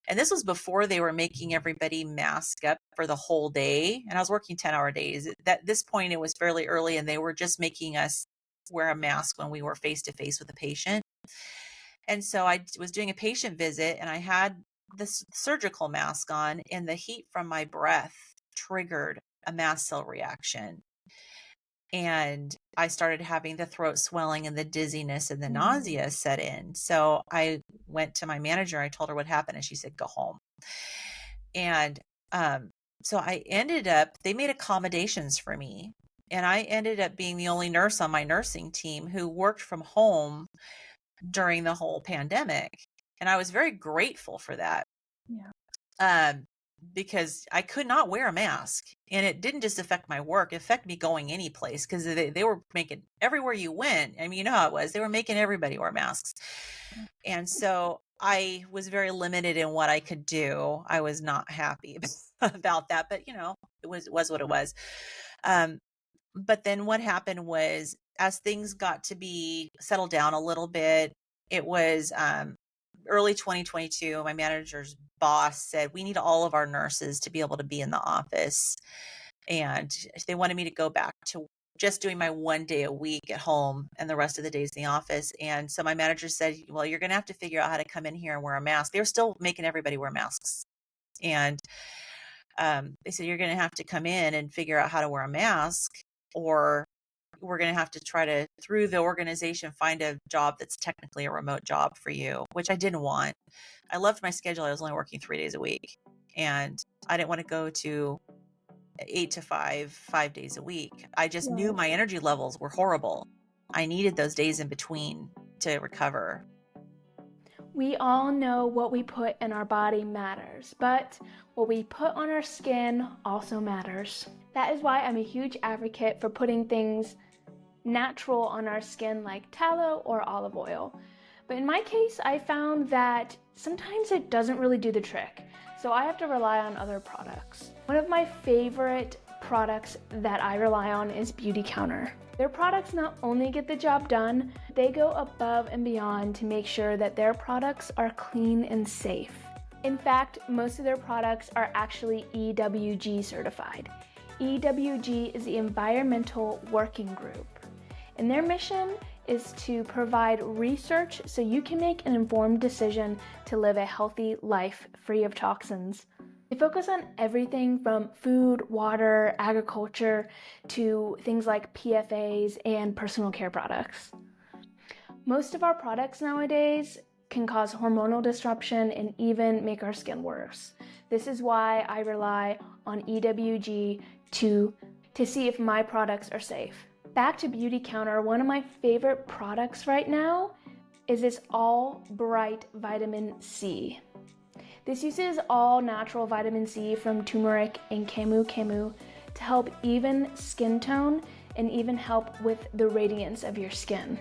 Speaker 2: and this was before they were making everybody mask up for the whole day. And I was working 10-hour days. At this point, it was fairly early, and they were just making us wear a mask when we were face to face with a patient. And so I was doing a patient visit, and I had this surgical mask on, and the heat from my breath triggered a mast cell reaction. And I started having the throat swelling and the dizziness and the nausea set in. So I went to my manager. I told her what happened, and she said, go home. And so they made accommodations for me. And I ended up being the only nurse on my nursing team who worked from home during the whole pandemic. And I was very grateful for that.
Speaker 1: Yeah.
Speaker 2: Because I could not wear a mask, and it didn't just affect my work, it affected me going any place, because they were making everywhere you went. I mean, you know how it was. They were making everybody wear masks. And so I was very limited in what I could do. I was not happy about that, but it was what it was. But then what happened was, as things got to be settled down a little bit, it was early 2022, my manager's boss said, we need all of our nurses to be able to be in the office. And they wanted me to go back to just doing my one day a week at home and the rest of the days in the office. And so my manager said, well, you're going to have to figure out how to come in here and wear a mask. They were still making everybody wear masks. And they said, you're going to have to come in and figure out how to wear a mask, or we're going to have to try to, through the organization, find a job that's technically a remote job for you, which I didn't want. I loved my schedule. I was only working 3 days a week, and I didn't want to go to 8 to 5 days a week. I just knew my energy levels were horrible. I needed those days in between to recover.
Speaker 3: We all know what we put in our body matters, but what we put on our skin also matters. That is why I'm a huge advocate for putting things natural on our skin like tallow or olive oil. But in my case, I found that sometimes it doesn't really do the trick, so I have to rely on other products. One of my favorite products that I rely on is Beautycounter. Their products not only get the job done, they go above and beyond to make sure that their products are clean and safe. In fact, most of their products are actually EWG certified. EWG is the Environmental Working Group, and their mission is to provide research so you can make an informed decision to live a healthy life free of toxins. They focus on everything from food, water, agriculture, to things like PFAs and personal care products. Most of our products nowadays can cause hormonal disruption and even make our skin worse. This is why I rely on EWG to see if my products are safe. Back to Beautycounter, one of my favorite products right now is this All Bright Vitamin C. This uses all natural vitamin C from turmeric and camu to help even skin tone and even help with the radiance of your skin.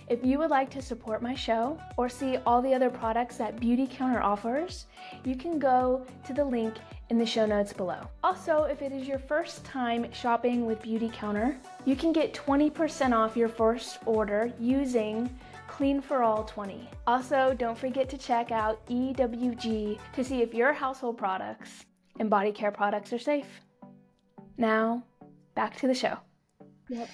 Speaker 3: If you would like to support my show or see all the other products that Beautycounter offers, you can go to the link in the show notes below. Also, if it is your first time shopping with Beautycounter, you can get 20% off your first order using Clean for All 20. Also, don't forget to check out EWG to see if your household products and body care products are safe. Now, back to the show.
Speaker 1: Yep.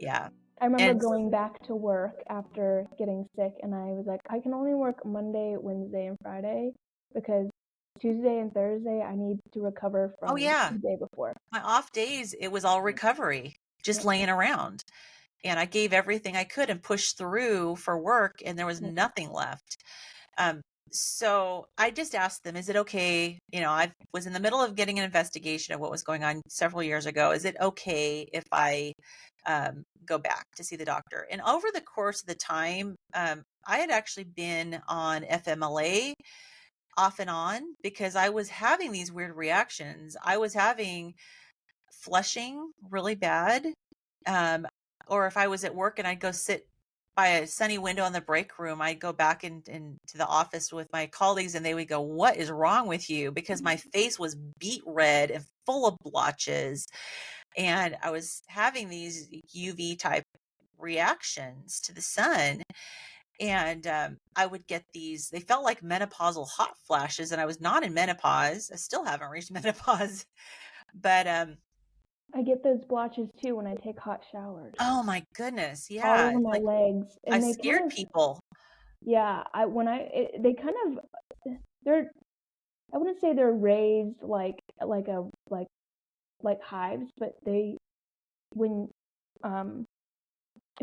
Speaker 2: Yeah.
Speaker 1: I remember going back to work after getting sick, and I was like, I can only work Monday, Wednesday, and Friday because Tuesday and Thursday I need to recover from the day before.
Speaker 2: My off days, it was all recovery, just laying around. And I gave everything I could and pushed through for work, and there was nothing left. So I just asked them, is it okay? You know, I was in the middle of getting an investigation of what was going on several years ago. Is it okay if I go back to see the doctor? And over the course of the time, I had actually been on FMLA off and on because I was having these weird reactions. I was having flushing really bad. Or if I was at work and I'd go sit by a sunny window in the break room, I'd go back into the office with my colleagues and they would go, "What is wrong with you?" Because my face was beet red and full of blotches. And I was having these UV type reactions to the sun. And I would get these, they felt like menopausal hot flashes. And I was not in menopause. I still haven't reached menopause. But
Speaker 1: I get those blotches too when I take hot showers.
Speaker 2: Oh my goodness.
Speaker 1: All
Speaker 2: Yeah.
Speaker 1: over my legs. And
Speaker 2: I
Speaker 1: they
Speaker 2: scared people.
Speaker 1: Yeah. They kind of, they're, I wouldn't say they're raised like hives, but if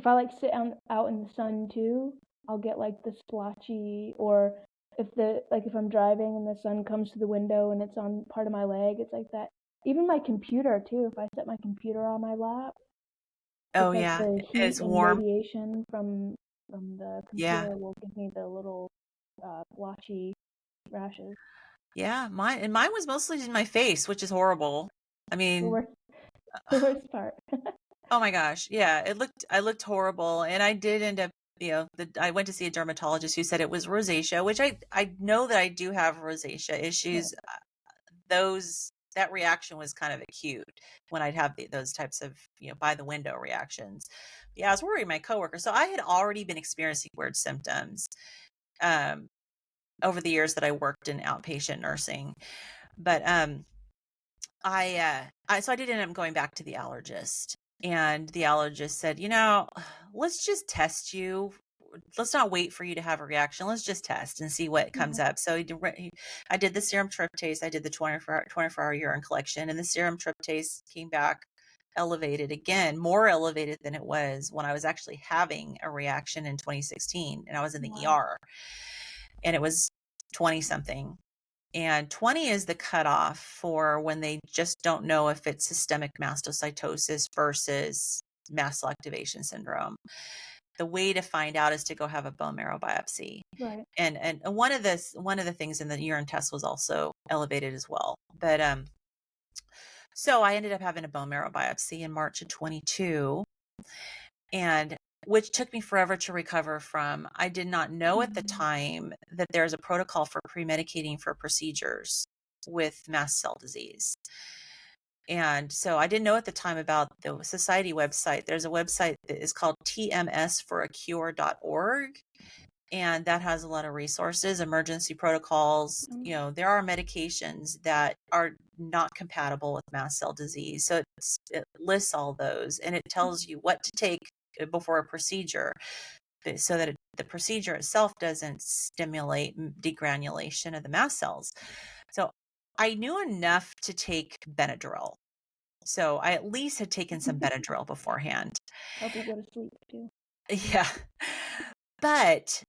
Speaker 1: I like sit out in the sun too, I'll get like the splotchy, or if I'm driving and the sun comes to the window and it's on part of my leg, it's like that. Even my computer too, if I set my computer on my lap,
Speaker 2: Oh
Speaker 1: it's like
Speaker 2: yeah,
Speaker 1: the heat
Speaker 2: it's
Speaker 1: and
Speaker 2: warm.
Speaker 1: radiation from the computer will give me the little blotchy rashes.
Speaker 2: Yeah, mine was mostly in my face, which is horrible. I mean,
Speaker 1: The worst part.
Speaker 2: oh my gosh, yeah, I looked horrible, and I did end up, I went to see a dermatologist who said it was rosacea, which I know that I do have rosacea issues. That reaction was kind of acute when I'd have those types of, by the window reactions. Yeah, I was worried my coworker. So I had already been experiencing weird symptoms over the years that I worked in outpatient nursing. But so I did end up going back to the allergist, and the allergist said, let's just test you. Let's not wait for you to have a reaction. Let's just test and see what comes up. So I did the serum tryptase. I did the 24-hour urine collection, and the serum tryptase came back elevated again, more elevated than it was when I was actually having a reaction in 2016, and I was in the ER, and it was 20 something. And 20 is the cutoff for when they just don't know if it's systemic mastocytosis versus mast cell activation syndrome. the way to find out is to go have a bone marrow biopsy.
Speaker 1: Right.
Speaker 2: And one of the things in the urine test was also elevated as well. But so I ended up having a bone marrow biopsy in March of 22, and which took me forever to recover from. I did not know at the time that there's a protocol for pre-medicating for procedures with mast cell disease. And so I didn't know at the time about the society website. There's a website that is called tmsforacure.org. And that has a lot of resources, emergency protocols. There are medications that are not compatible with mast cell disease. So it lists all those, and it tells you what to take before a procedure so that the procedure itself doesn't stimulate degranulation of the mast cells. So I knew enough to take Benadryl. So I at least had taken some Benadryl beforehand.
Speaker 1: Help you go to sleep too.
Speaker 2: Yeah. But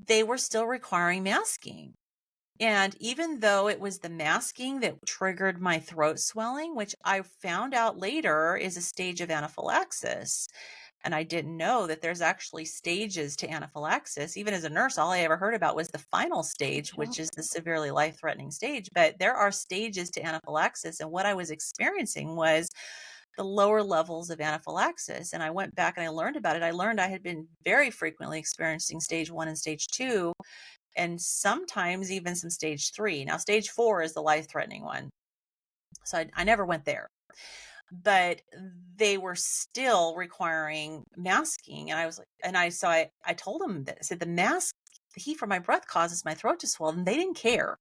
Speaker 2: they were still requiring masking. And even though it was the masking that triggered my throat swelling, which I found out later is a stage of anaphylaxis, and I didn't know that there's actually stages to anaphylaxis. Even as a nurse, all I ever heard about was the final stage, which is the severely life-threatening stage. But there are stages to anaphylaxis, and what I was experiencing was the lower levels of anaphylaxis. And I went back and I learned about it. I learned I had been very frequently experiencing stage 1 and stage 2, and sometimes even some stage 3. Now, stage 4 is the life-threatening one. So I never went there. But they were still requiring masking. And I was like, I told them that, I said, the heat from my breath causes my throat to swell. And they didn't care.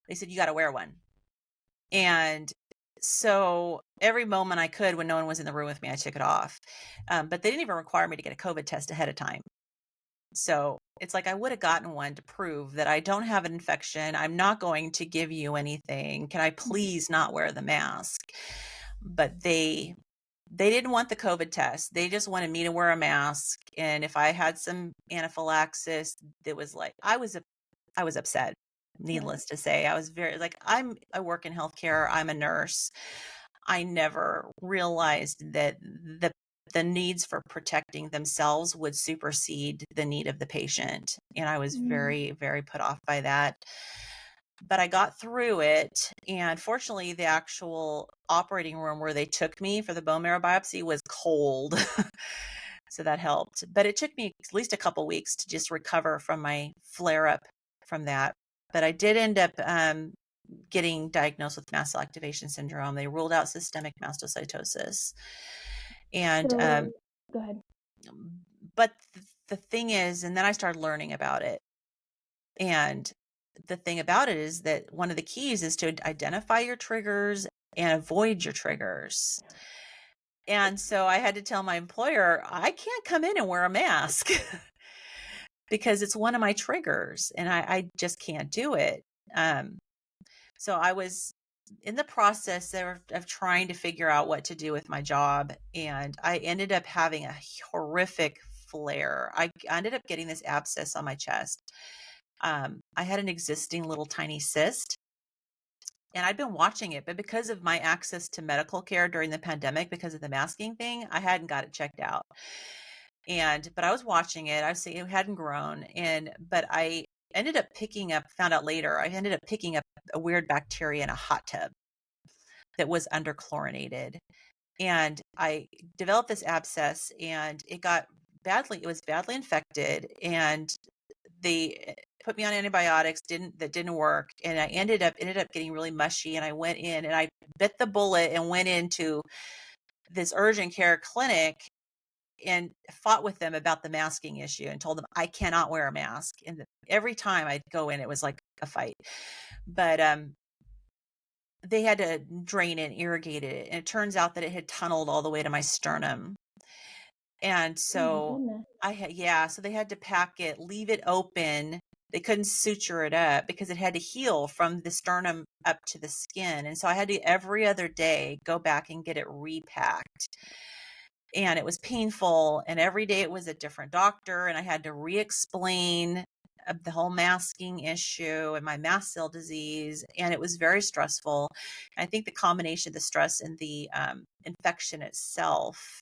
Speaker 2: They said, you got to wear one. And so every moment I could, when no one was in the room with me, I took it off. But they didn't even require me to get a COVID test ahead of time. So it's like I would have gotten one to prove that I don't have an infection. I'm not going to give you anything. Can I please not wear the mask? But they didn't want the COVID test. They just wanted me to wear a mask. And if I had some anaphylaxis, it was like I was upset. Needless to say, I was very I work in healthcare. I'm a nurse. I never realized that the needs for protecting themselves would supersede the need of the patient. And I was very, very put off by that. But I got through it. And fortunately, the actual operating room where they took me for the bone marrow biopsy was cold. So that helped. But it took me at least a couple weeks to just recover from my flare up from that. But I did end up getting diagnosed with mast cell activation syndrome. They ruled out systemic mastocytosis. And
Speaker 1: go ahead.
Speaker 2: But the thing is, and then I started learning about it. And the thing about it is that one of the keys is to identify your triggers and avoid your triggers. And so I had to tell my employer, I can't come in and wear a mask because it's one of my triggers and I just can't do it. So I was in the process of trying to figure out what to do with my job. And I ended up having a horrific flare. I ended up getting this abscess on my chest. I had an existing little tiny cyst. And I'd been watching it, but because of my access to medical care during the pandemic, because of the masking thing, I hadn't got it checked out. But I was watching it. I was seeing it hadn't grown. But I ended up found out later, I ended up picking up a weird bacteria in a hot tub that was underchlorinated. And I developed this abscess and it was badly infected. And they put me on antibiotics that didn't work. And I ended up getting really mushy. And I went in and I bit the bullet and went into this urgent care clinic and fought with them about the masking issue and told them I cannot wear a mask. And every time I'd go in, it was like a fight. But they had to drain it and irrigate it. And it turns out that it had tunneled all the way to my sternum. And so so they had to pack it, leave it open. They couldn't suture it up because it had to heal from the sternum up to the skin. And so I had to every other day go back and get it repacked. And it was painful. And every day it was a different doctor. And I had to re-explain the whole masking issue and my mast cell disease. And it was very stressful. And I think the combination of the stress and the infection itself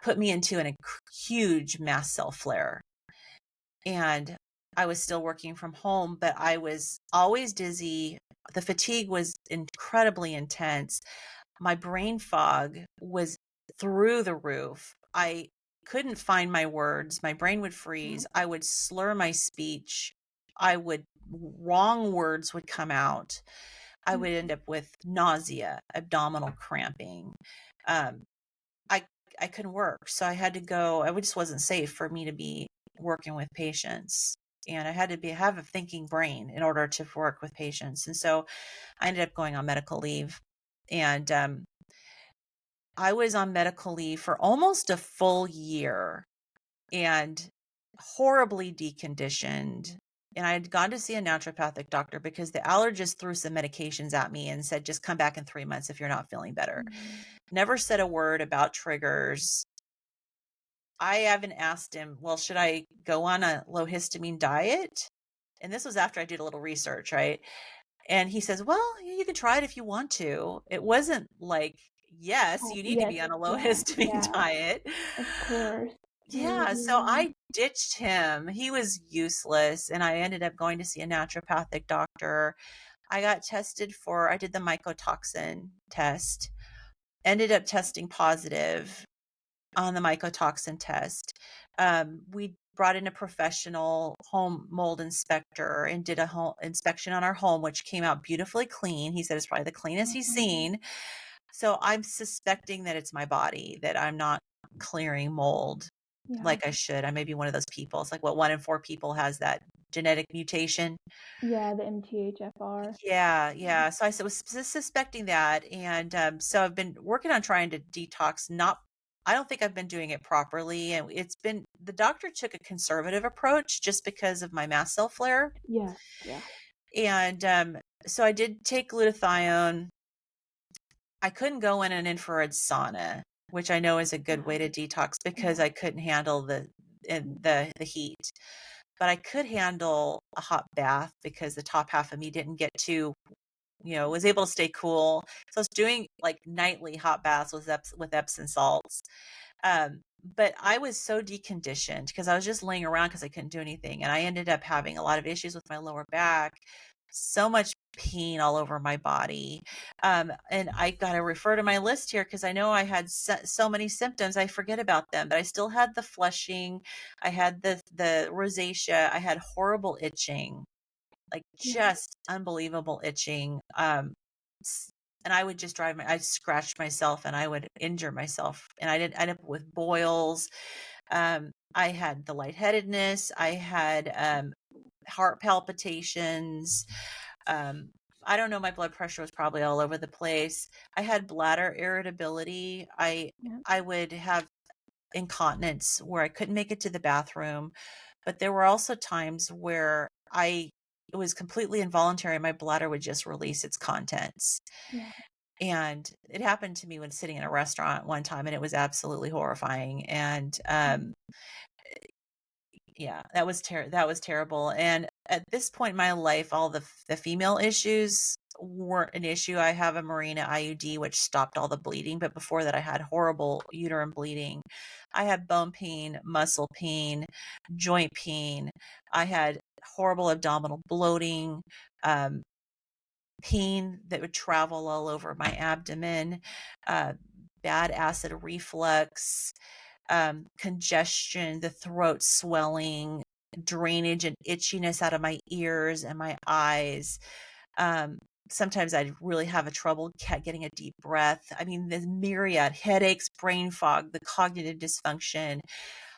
Speaker 2: put me into a huge mast cell flare. And I was still working from home, but I was always dizzy. The fatigue was incredibly intense. My brain fog was through the roof. I couldn't find my words. My brain would freeze. I would slur my speech. Wrong words would come out. I would end up with nausea, abdominal cramping. Um, I couldn't work. So I had to go. It just wasn't safe for me to be working with patients. And I had to have a thinking brain in order to work with patients. And so I ended up going on medical leave. And I was on medical leave for almost a full year and horribly deconditioned. And I had gone to see a naturopathic doctor because the allergist threw some medications at me and said, just come back in 3 months if you're not feeling better. Never said a word about triggers. I even asked him, well, should I go on a low histamine diet? And this was after I did a little research, right? And he says, well, you can try it if you want to. It wasn't like, yes, you need to be on a low histamine diet.
Speaker 1: Of course.
Speaker 2: Yeah. So I ditched him. He was useless. And I ended up going to see a naturopathic doctor. I got tested I did the mycotoxin test, ended up testing positive on the mycotoxin test. We brought in a professional home mold inspector and did a home inspection on our home, which came out beautifully clean. He said it's probably the cleanest he's seen. So I'm suspecting that it's my body, that I'm not clearing mold like I should. I may be one of those people. It's like, 1 in 4 people has that genetic mutation.
Speaker 1: Yeah, the MTHFR.
Speaker 2: Yeah. So I was suspecting that. And so I've been working on trying to detox. I don't think I've been doing it properly. And the doctor took a conservative approach just because of my mast cell flare.
Speaker 1: Yeah.
Speaker 2: And so I did take glutathione. I couldn't go in an infrared sauna, which I know is a good way to detox because I couldn't handle the heat. But I could handle a hot bath because the top half of me didn't get too, was able to stay cool. So I was doing like nightly hot baths with Epsom salts. But I was so deconditioned because I was just laying around because I couldn't do anything. And I ended up having a lot of issues with my lower back, so much pain all over my body. And I got to refer to my list here because I know I had so many symptoms. I forget about them, but I still had the flushing. I had the rosacea. I had horrible itching, like just unbelievable itching. And I would just I'd scratch myself and I would injure myself. And I did end up with boils. I had the lightheadedness. I had heart palpitations. I don't know. My blood pressure was probably all over the place. I had bladder irritability. I would have incontinence where I couldn't make it to the bathroom. But there were also times where it was completely involuntary. My bladder would just release its contents.
Speaker 1: Yeah.
Speaker 2: And it happened to me when sitting in a restaurant one time, and it was absolutely horrifying. And that was terrible. And at this point in my life, all the female issues weren't an issue. I have a Mirena IUD, which stopped all the bleeding. But before that, I had horrible uterine bleeding. I had bone pain, muscle pain, joint pain. I had horrible abdominal bloating, pain that would travel all over my abdomen, bad acid reflux, congestion, the throat swelling, drainage and itchiness out of my ears and my eyes. Sometimes I'd really have a trouble getting a deep breath. I mean, the myriad headaches, brain fog, the cognitive dysfunction.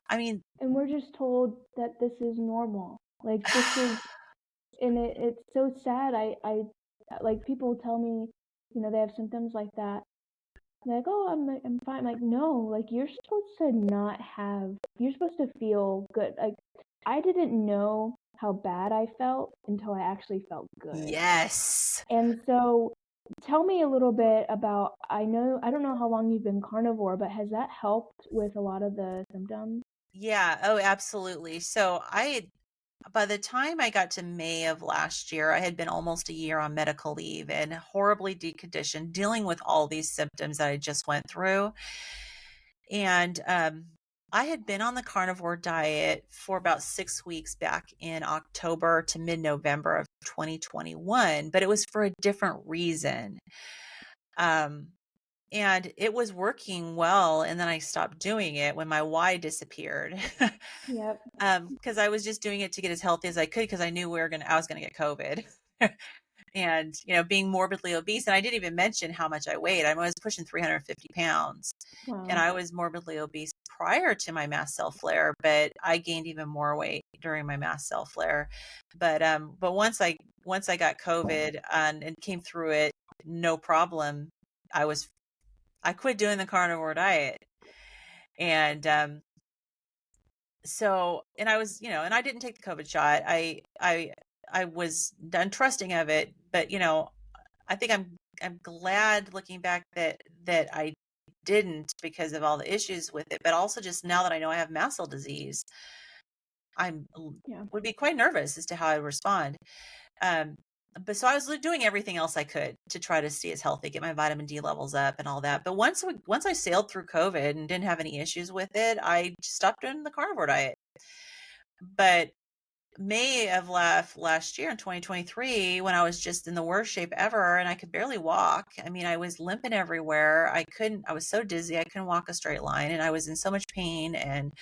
Speaker 2: I mean,
Speaker 1: and we're just told that this is normal. Like this is, and it's so sad. I like people tell me, they have symptoms like that. They're like, oh, I'm fine. I'm like, no, like you're supposed to feel good. Like I didn't know how bad I felt until I actually felt good.
Speaker 2: Yes.
Speaker 1: And so tell me a little bit about, I don't know how long you've been carnivore, but has that helped with a lot of the symptoms?
Speaker 2: Yeah. Oh, absolutely. So by the time I got to May of last year, I had been almost a year on medical leave and horribly deconditioned, dealing with all these symptoms that I just went through. And I had been on the carnivore diet for about 6 weeks back in October to mid-November of 2021, but it was for a different reason. And it was working well. And then I stopped doing it when my why disappeared.
Speaker 1: Yep.
Speaker 2: Because I was just doing it to get as healthy as I could because I knew I was gonna get COVID. And, being morbidly obese, and I didn't even mention how much I weighed. I was pushing 350 pounds, and
Speaker 1: Wow.
Speaker 2: I was morbidly obese prior to my mast cell flare, but I gained even more weight during my mast cell flare. But once I got COVID and came through it, no problem. I quit doing the carnivore diet. And and I was, and I didn't take the COVID shot. I was done trusting of it, but I think I'm glad looking back that I didn't because of all the issues with it, but also just now that I know I have mast cell disease,
Speaker 1: Yeah.
Speaker 2: would be quite nervous as to how I would respond. But so I was doing everything else I could to try to stay as healthy, get my vitamin D levels up and all that. But once I sailed through COVID and didn't have any issues with it, I stopped doing the carnivore diet. But May of last year in 2023, when I was just in the worst shape ever and I could barely walk. I mean, I was limping everywhere. I was so dizzy. I couldn't walk a straight line and I was in so much pain and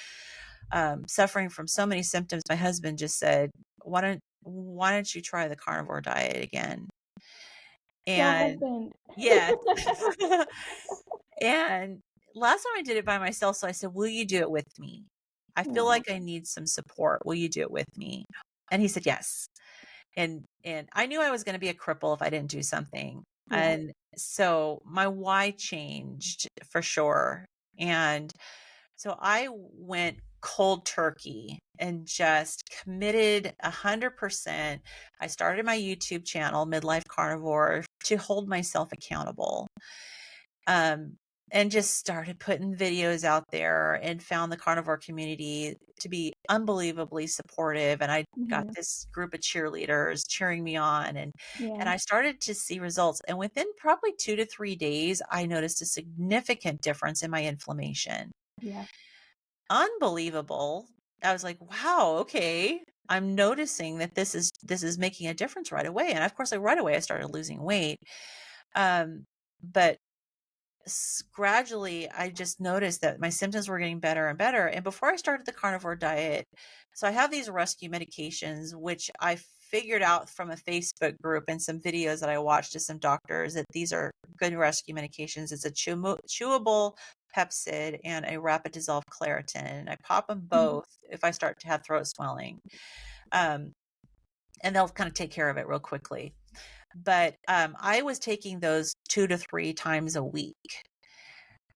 Speaker 2: suffering from so many symptoms. My husband just said, why don't you try the carnivore diet again?
Speaker 1: Go
Speaker 2: And
Speaker 1: husband.
Speaker 2: yes. And last time I did it by myself, so I said, will you do it with me? I feel
Speaker 1: Aw.
Speaker 2: like I need some support. Will you do it with me? And he said, yes. And I knew I was going to be a cripple if I didn't do something.
Speaker 1: Yeah.
Speaker 2: And so my why changed for sure. And so I went cold turkey and just committed 100%. I started my YouTube channel, Midlife Carnivore, to hold myself accountable. And just started putting videos out there and found the carnivore community to be unbelievably supportive. And I got
Speaker 1: Mhm.
Speaker 2: this group of cheerleaders cheering me on and
Speaker 1: Yeah.
Speaker 2: I started to see results. And within probably 2 to 3 days, I noticed a significant difference in my inflammation.
Speaker 1: Yeah.
Speaker 2: Unbelievable. I was like, wow, okay. I'm noticing that this is making a difference right away. And of course, right away I started losing weight. But gradually I just noticed that my symptoms were getting better and better. And before I started the carnivore diet, so I have these rescue medications, which I figured out from a Facebook group and some videos that I watched to some doctors that these are good rescue medications. It's a chewable Pepsid and a rapid dissolved Claritin. And I pop them both if I start to have throat swelling. And they'll kind of take care of it real quickly. But I was taking those 2 to 3 times a week.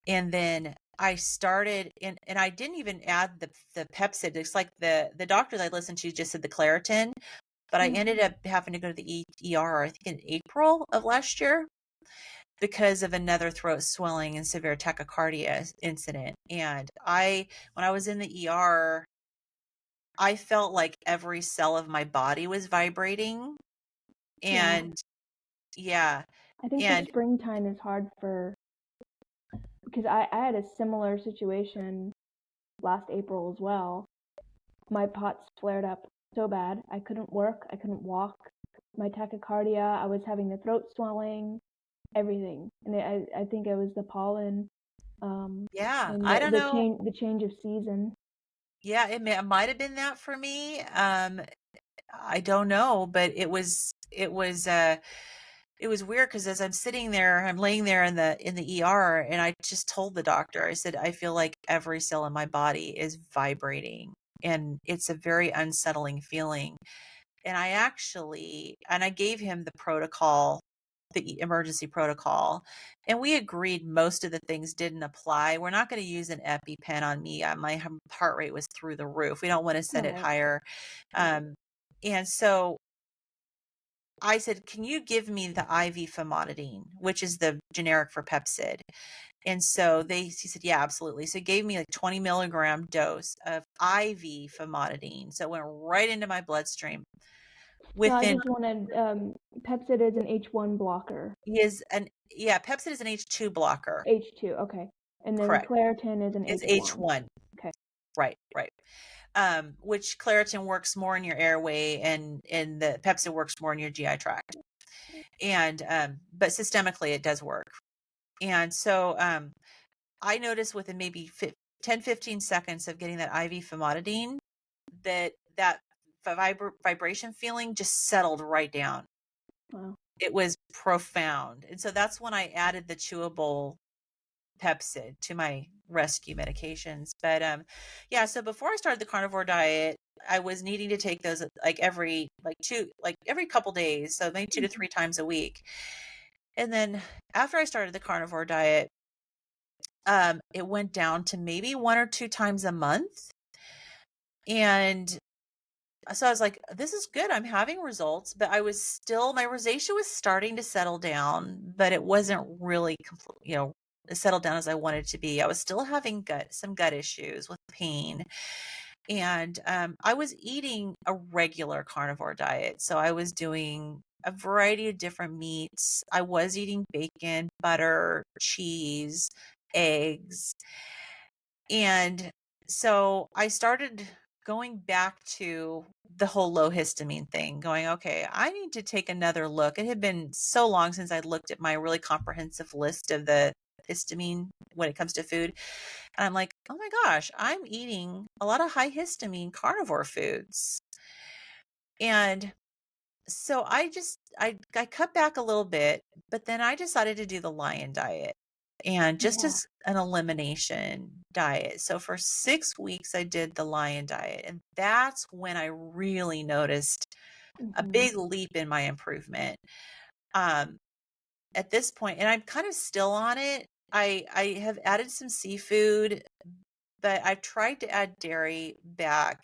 Speaker 2: And then I started and I didn't even add the Pepsid. It's like the doctors I listened to just said the Claritin, but I ended up having to go to the ER, I think in April of last year because of another throat swelling and severe tachycardia incident. And when I was in the ER, I felt like every cell of my body was vibrating.
Speaker 1: Yeah.
Speaker 2: And yeah,
Speaker 1: I think the
Speaker 2: and
Speaker 1: springtime is hard because I had a similar situation last April as well. My POTS flared up so bad. I couldn't work, I couldn't walk. My tachycardia, I was having the throat swelling, everything. And I think it was the pollen,
Speaker 2: yeah,
Speaker 1: and
Speaker 2: I don't know.
Speaker 1: the change of season.
Speaker 2: Yeah, it might have been that for me. I don't know, but it was weird because as I'm sitting there, I'm laying there in the ER, and I just told the doctor, I said, I feel like every cell in my body is vibrating, and it's a very unsettling feeling. And I gave him the protocol, the emergency protocol, and we agreed most of the things didn't apply. We're not going to use an EpiPen on me. My heart rate was through the roof. We don't want to set it
Speaker 1: Right.
Speaker 2: higher. And so I said, can you give me the IV famotidine, which is the generic for Pepsid? And so he said, yeah, absolutely. So he gave me like 20 milligram dose of IV famotidine. So it went right into my bloodstream.
Speaker 1: No, I
Speaker 2: Within
Speaker 1: just wanted Pepsid is an H1 blocker.
Speaker 2: Pepsid is an H2 blocker.
Speaker 1: H2, okay. And then
Speaker 2: Correct.
Speaker 1: Claritin is an
Speaker 2: It's
Speaker 1: H1.
Speaker 2: H1.
Speaker 1: Okay.
Speaker 2: Right. Which Claritin works more in your airway, and the Pepsid works more in your GI tract. And but systemically it does work. And so I noticed within maybe 10-15 seconds of getting that IV famotidine that vibration feeling just settled right down.
Speaker 1: Wow.
Speaker 2: It was profound. And so that's when I added the chewable Pepsid to my rescue medications. But yeah, so before I started the carnivore diet, I was needing to take those every couple days, so maybe 2 to 3 times a week. And then after I started the carnivore diet, it went down to maybe 1 or 2 times a month. And so I was like, this is good. I'm having results, but my rosacea was starting to settle down, but it wasn't really settled down as I wanted it to be. I was still having some gut issues with pain. And I was eating a regular carnivore diet. So I was doing a variety of different meats. I was eating bacon, butter, cheese, eggs. And so I started going back to the whole low histamine thing, going, okay, I need to take another look. It had been so long since I'd looked at my really comprehensive list of the histamine when it comes to food. And I'm like, oh my gosh, I'm eating a lot of high histamine carnivore foods. And so I cut back a little bit, but then I decided to do the lion diet, and just as an elimination diet. So for 6 weeks, I did the lion diet. And that's when I really noticed a big leap in my improvement. At this point, and I'm kind of still on it. I have added some seafood, but I've tried to add dairy back.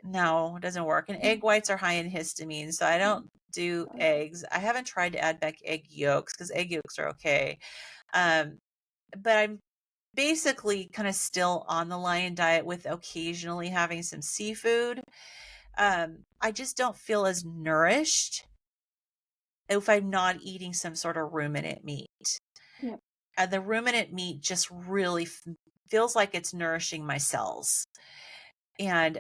Speaker 2: No, it doesn't work. And egg whites are high in histamine, so I don't do eggs. I haven't tried to add back egg yolks because egg yolks are okay. But I'm basically kind of still on the lion diet with occasionally having some seafood. I just don't feel as nourished if I'm not eating some sort of ruminant meat.
Speaker 1: Yep.
Speaker 2: The ruminant meat just really feels like it's nourishing my cells. And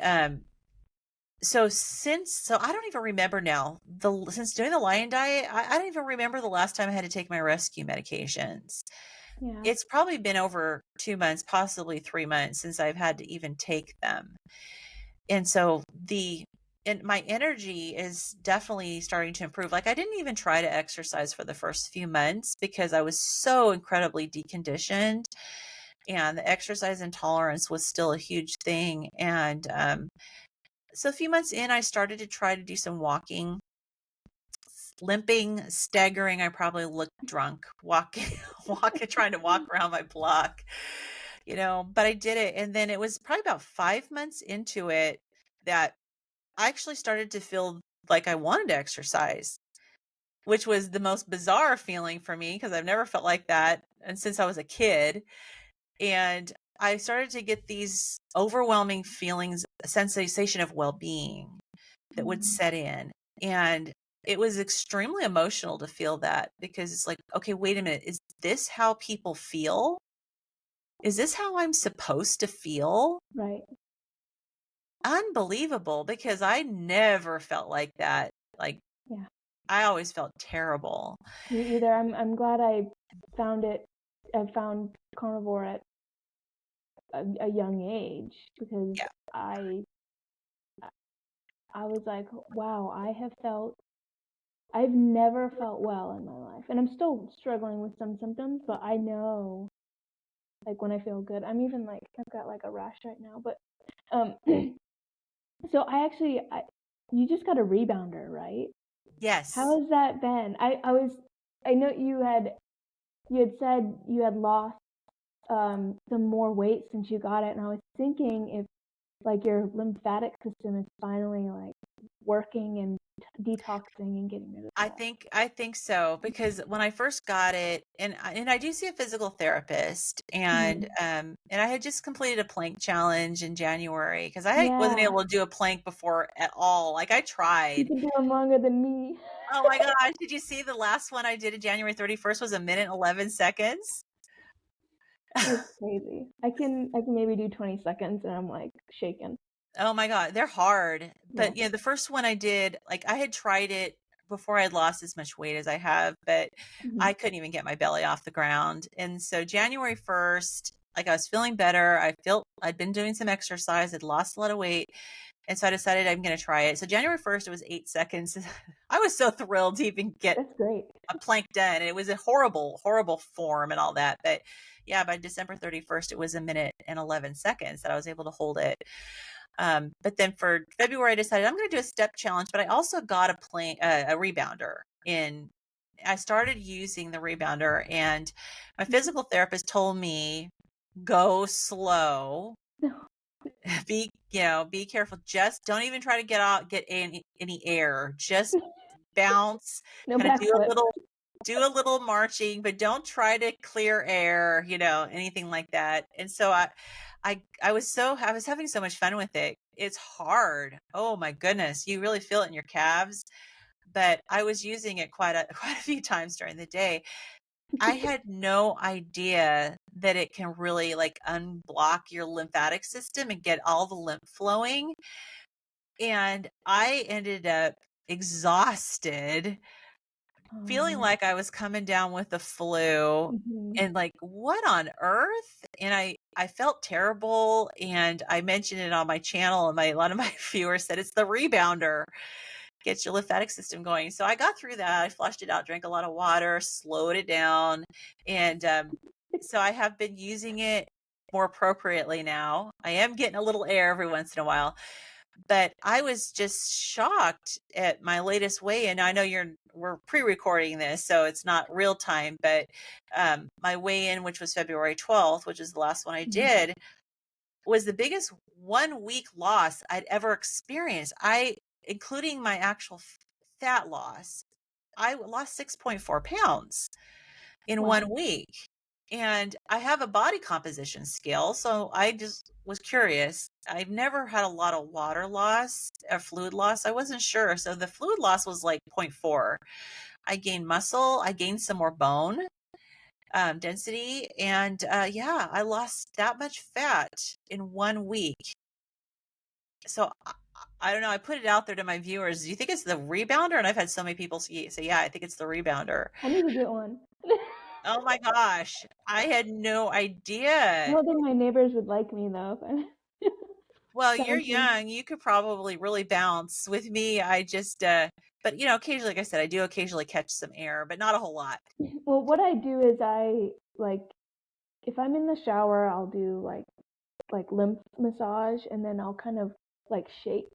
Speaker 2: so I don't even remember now, since doing the lion diet, I don't even remember the last time I had to take my rescue medications.
Speaker 1: Yeah.
Speaker 2: It's probably been over 2 months, possibly 3 months since I've had to even take them. And so my energy is definitely starting to improve. Like, I didn't even try to exercise for the first few months because I was so incredibly deconditioned, and the exercise intolerance was still a huge thing. And so a few months in, I started to try to do some walking, limping, staggering. I probably looked drunk, walking, trying to walk around my block, but I did it. And then it was probably about 5 months into it that I actually started to feel like I wanted to exercise, which was the most bizarre feeling for me because I've never felt like that. And since I was a kid, and I started to get these overwhelming feelings, a sensation of well-being that would set in. And it was extremely emotional to feel that, because it's like, okay, wait a minute. Is this how people feel? Is this how I'm supposed to feel?
Speaker 1: Right.
Speaker 2: Unbelievable, because I never felt like that. Like,
Speaker 1: Yeah.
Speaker 2: I always felt terrible.
Speaker 1: Me either. I'm glad I found it. I found carnivore at a young age, because I was like, wow, I've never felt well in my life, and I'm still struggling with some symptoms, but I know, like, when I feel good, I'm even like, I've got like a rash right now, but so you just got a rebounder, right?
Speaker 2: Yes.
Speaker 1: How has that been? I know you had said you had lost some more weight since you got it, and I was thinking if, like, your lymphatic system is finally like working and detoxing and getting rid of
Speaker 2: I
Speaker 1: that.
Speaker 2: think so, because when I first got it, and I do see a physical therapist, and I had just completed a plank challenge in January because I wasn't able to do a plank before at all. Like, I
Speaker 1: You
Speaker 2: tried.
Speaker 1: can do them longer than me.
Speaker 2: Oh my gosh, did you see the last one I did in January 31st was 1 minute and 11 seconds?
Speaker 1: That's crazy. I can maybe do 20 seconds and I'm like shaking.
Speaker 2: Oh my God, they're hard.
Speaker 1: Yeah.
Speaker 2: But the first one I did, like I had tried it before I had lost as much weight as I have, but
Speaker 1: Mhm.
Speaker 2: I couldn't even get my belly off the ground. And so January 1st, like I was feeling better. I'd been doing some exercise, I'd lost a lot of weight. And so I decided I'm going to try it. So January 1st, it was 8 seconds. I was so thrilled to even get
Speaker 1: That's great.
Speaker 2: a plank done. And it was a horrible, horrible form and all that. But yeah, by December 31st, it was 1 minute and 11 seconds that I was able to hold it. But then for February, I decided I'm going to do a step challenge, but I also got a rebounder I started using the rebounder, and my physical therapist told me, go slow, be careful. Just don't even try to get any air, just bounce,
Speaker 1: No
Speaker 2: kind of
Speaker 1: backflip.
Speaker 2: do a little marching, but don't try to clear air, anything like that. And so I was having so much fun with it. It's hard. Oh my goodness. You really feel it in your calves, but I was using it quite a quite a few times during the day. I had no idea that it can really like unblock your lymphatic system and get all the lymph flowing. And I ended up exhausted, feeling like I was coming down with the flu,
Speaker 1: Mhm.
Speaker 2: and like, what on earth? And I felt terrible, and I mentioned it on my channel, and a lot of my viewers said it's the rebounder, gets your lymphatic system going. So I got through that. I flushed it out, drank a lot of water, slowed it down, and so I have been using it more appropriately now. I am getting a little air every once in a while, but I was just shocked at my latest weigh-in. I know we're pre-recording this, so it's not real time, but my weigh-in, which was February 12th, which is the last one I did, was the biggest 1 week loss I'd ever experienced. Including my actual fat loss, I lost 6.4 pounds in
Speaker 1: Wow.
Speaker 2: 1 week. And I have a body composition scale, so I just was curious. I've never had a lot of water loss or fluid loss. I wasn't sure. So the fluid loss was like 0.4. I gained muscle, I gained some more bone density, and yeah, I lost that much fat in 1 week. So I don't know. I put it out there to my viewers. Do you think it's the rebounder? And I've had so many people say, yeah, I think it's the rebounder.
Speaker 1: I need to get one.
Speaker 2: Oh my gosh. I had no
Speaker 1: I
Speaker 2: idea.
Speaker 1: don't think my neighbors would like me though.
Speaker 2: Well, you're
Speaker 1: Bouncing.
Speaker 2: young. You could probably really bounce. With me, I just, but occasionally, like I said, I do occasionally catch some air, but not a whole lot.
Speaker 1: Well, what I do is if I'm in the shower, I'll do like lymph massage, and then I'll kind of like shake.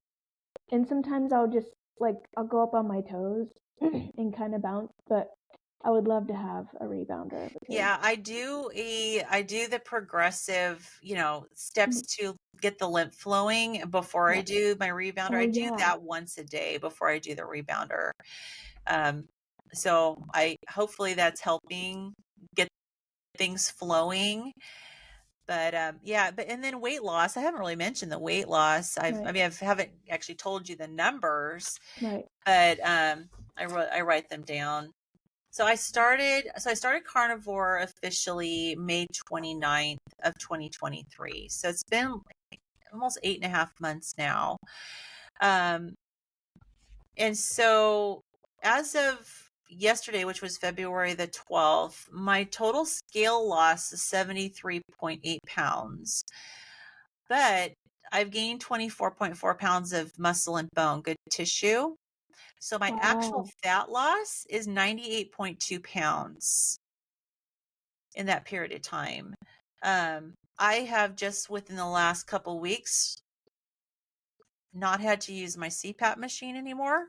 Speaker 1: And sometimes I'll go up on my toes and kind of bounce, but I would love to have a rebounder because
Speaker 2: Yeah, I do the progressive, steps to get the lymph flowing before I
Speaker 1: yeah.
Speaker 2: do my rebounder.
Speaker 1: Oh
Speaker 2: I do
Speaker 1: yeah.
Speaker 2: that once a day before I do the rebounder. So hopefully that's helping get things flowing. But yeah, and then weight loss. I haven't really mentioned the weight loss. I
Speaker 1: Right.
Speaker 2: mean, I haven't actually told you the numbers,
Speaker 1: Right.
Speaker 2: but I write them down. So I started Carnivore officially May 29th of 2023. So it's been like almost 8.5 months now. And so as of yesterday, which was February the 12th, my total scale loss is 73.8 pounds. But I've gained 24.4 pounds of muscle and bone, good tissue. So my actual
Speaker 1: Wow.
Speaker 2: fat loss is 98.2 pounds in that period of time. I have just within the last couple weeks not had to use my CPAP machine anymore.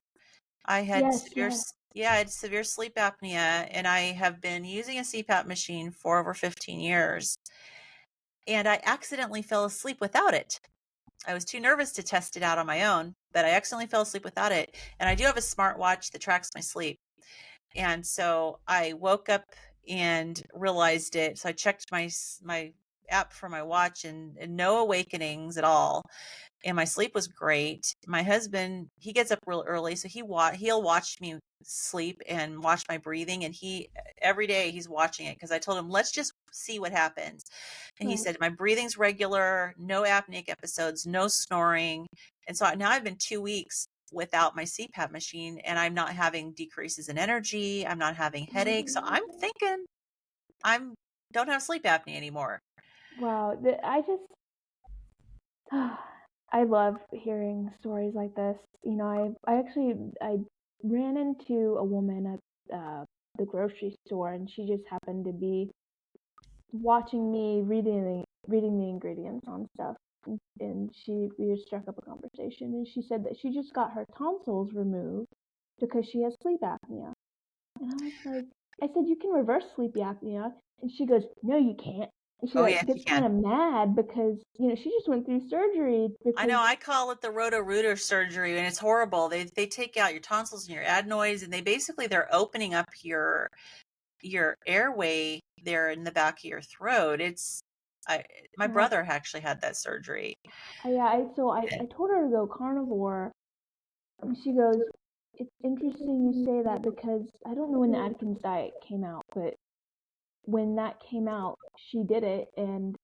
Speaker 2: I had
Speaker 1: Yes.
Speaker 2: I had severe sleep apnea, and I have been using a CPAP machine for over 15 years. And I accidentally fell asleep without it. I was too nervous to test it out on my own, but I accidentally fell asleep without it. And I do have a smartwatch that tracks my sleep. And so I woke up and realized it. So I checked my app for my watch and no awakenings at all. And my sleep was great. My husband, he gets up real early, so he'll watch me sleep and watch my breathing. And every day he's watching it, because I told him, let's just see what happens. And he
Speaker 1: Right.
Speaker 2: said, my breathing's regular, no apneic episodes, no snoring. And so now I've been 2 weeks without my CPAP machine, and I'm not having decreases in energy. I'm not having headaches. So I'm thinking don't have sleep apnea anymore.
Speaker 1: Wow. I love hearing stories like this. You know, I ran into a woman at the grocery store, and she just happened to be watching me reading the ingredients on stuff, and we just struck up a conversation, and she said that she just got her tonsils removed because she has sleep apnea. And I was like, I said, you can reverse sleep apnea, and she goes, no, you can't. And she
Speaker 2: Oh
Speaker 1: like
Speaker 2: yes, you
Speaker 1: gets kind
Speaker 2: can.
Speaker 1: of mad because she just went through surgery
Speaker 2: I know.
Speaker 1: because
Speaker 2: I call it the roto-rooter surgery, and it's horrible. They take out your tonsils and your adenoids, and they're opening up your airway there in the back of your throat. My
Speaker 1: uh,
Speaker 2: brother actually had that surgery.
Speaker 1: I told her to go carnivore, and she goes, it's interesting you say that because I don't know when the Atkins diet came out, but when that came out, she did it, and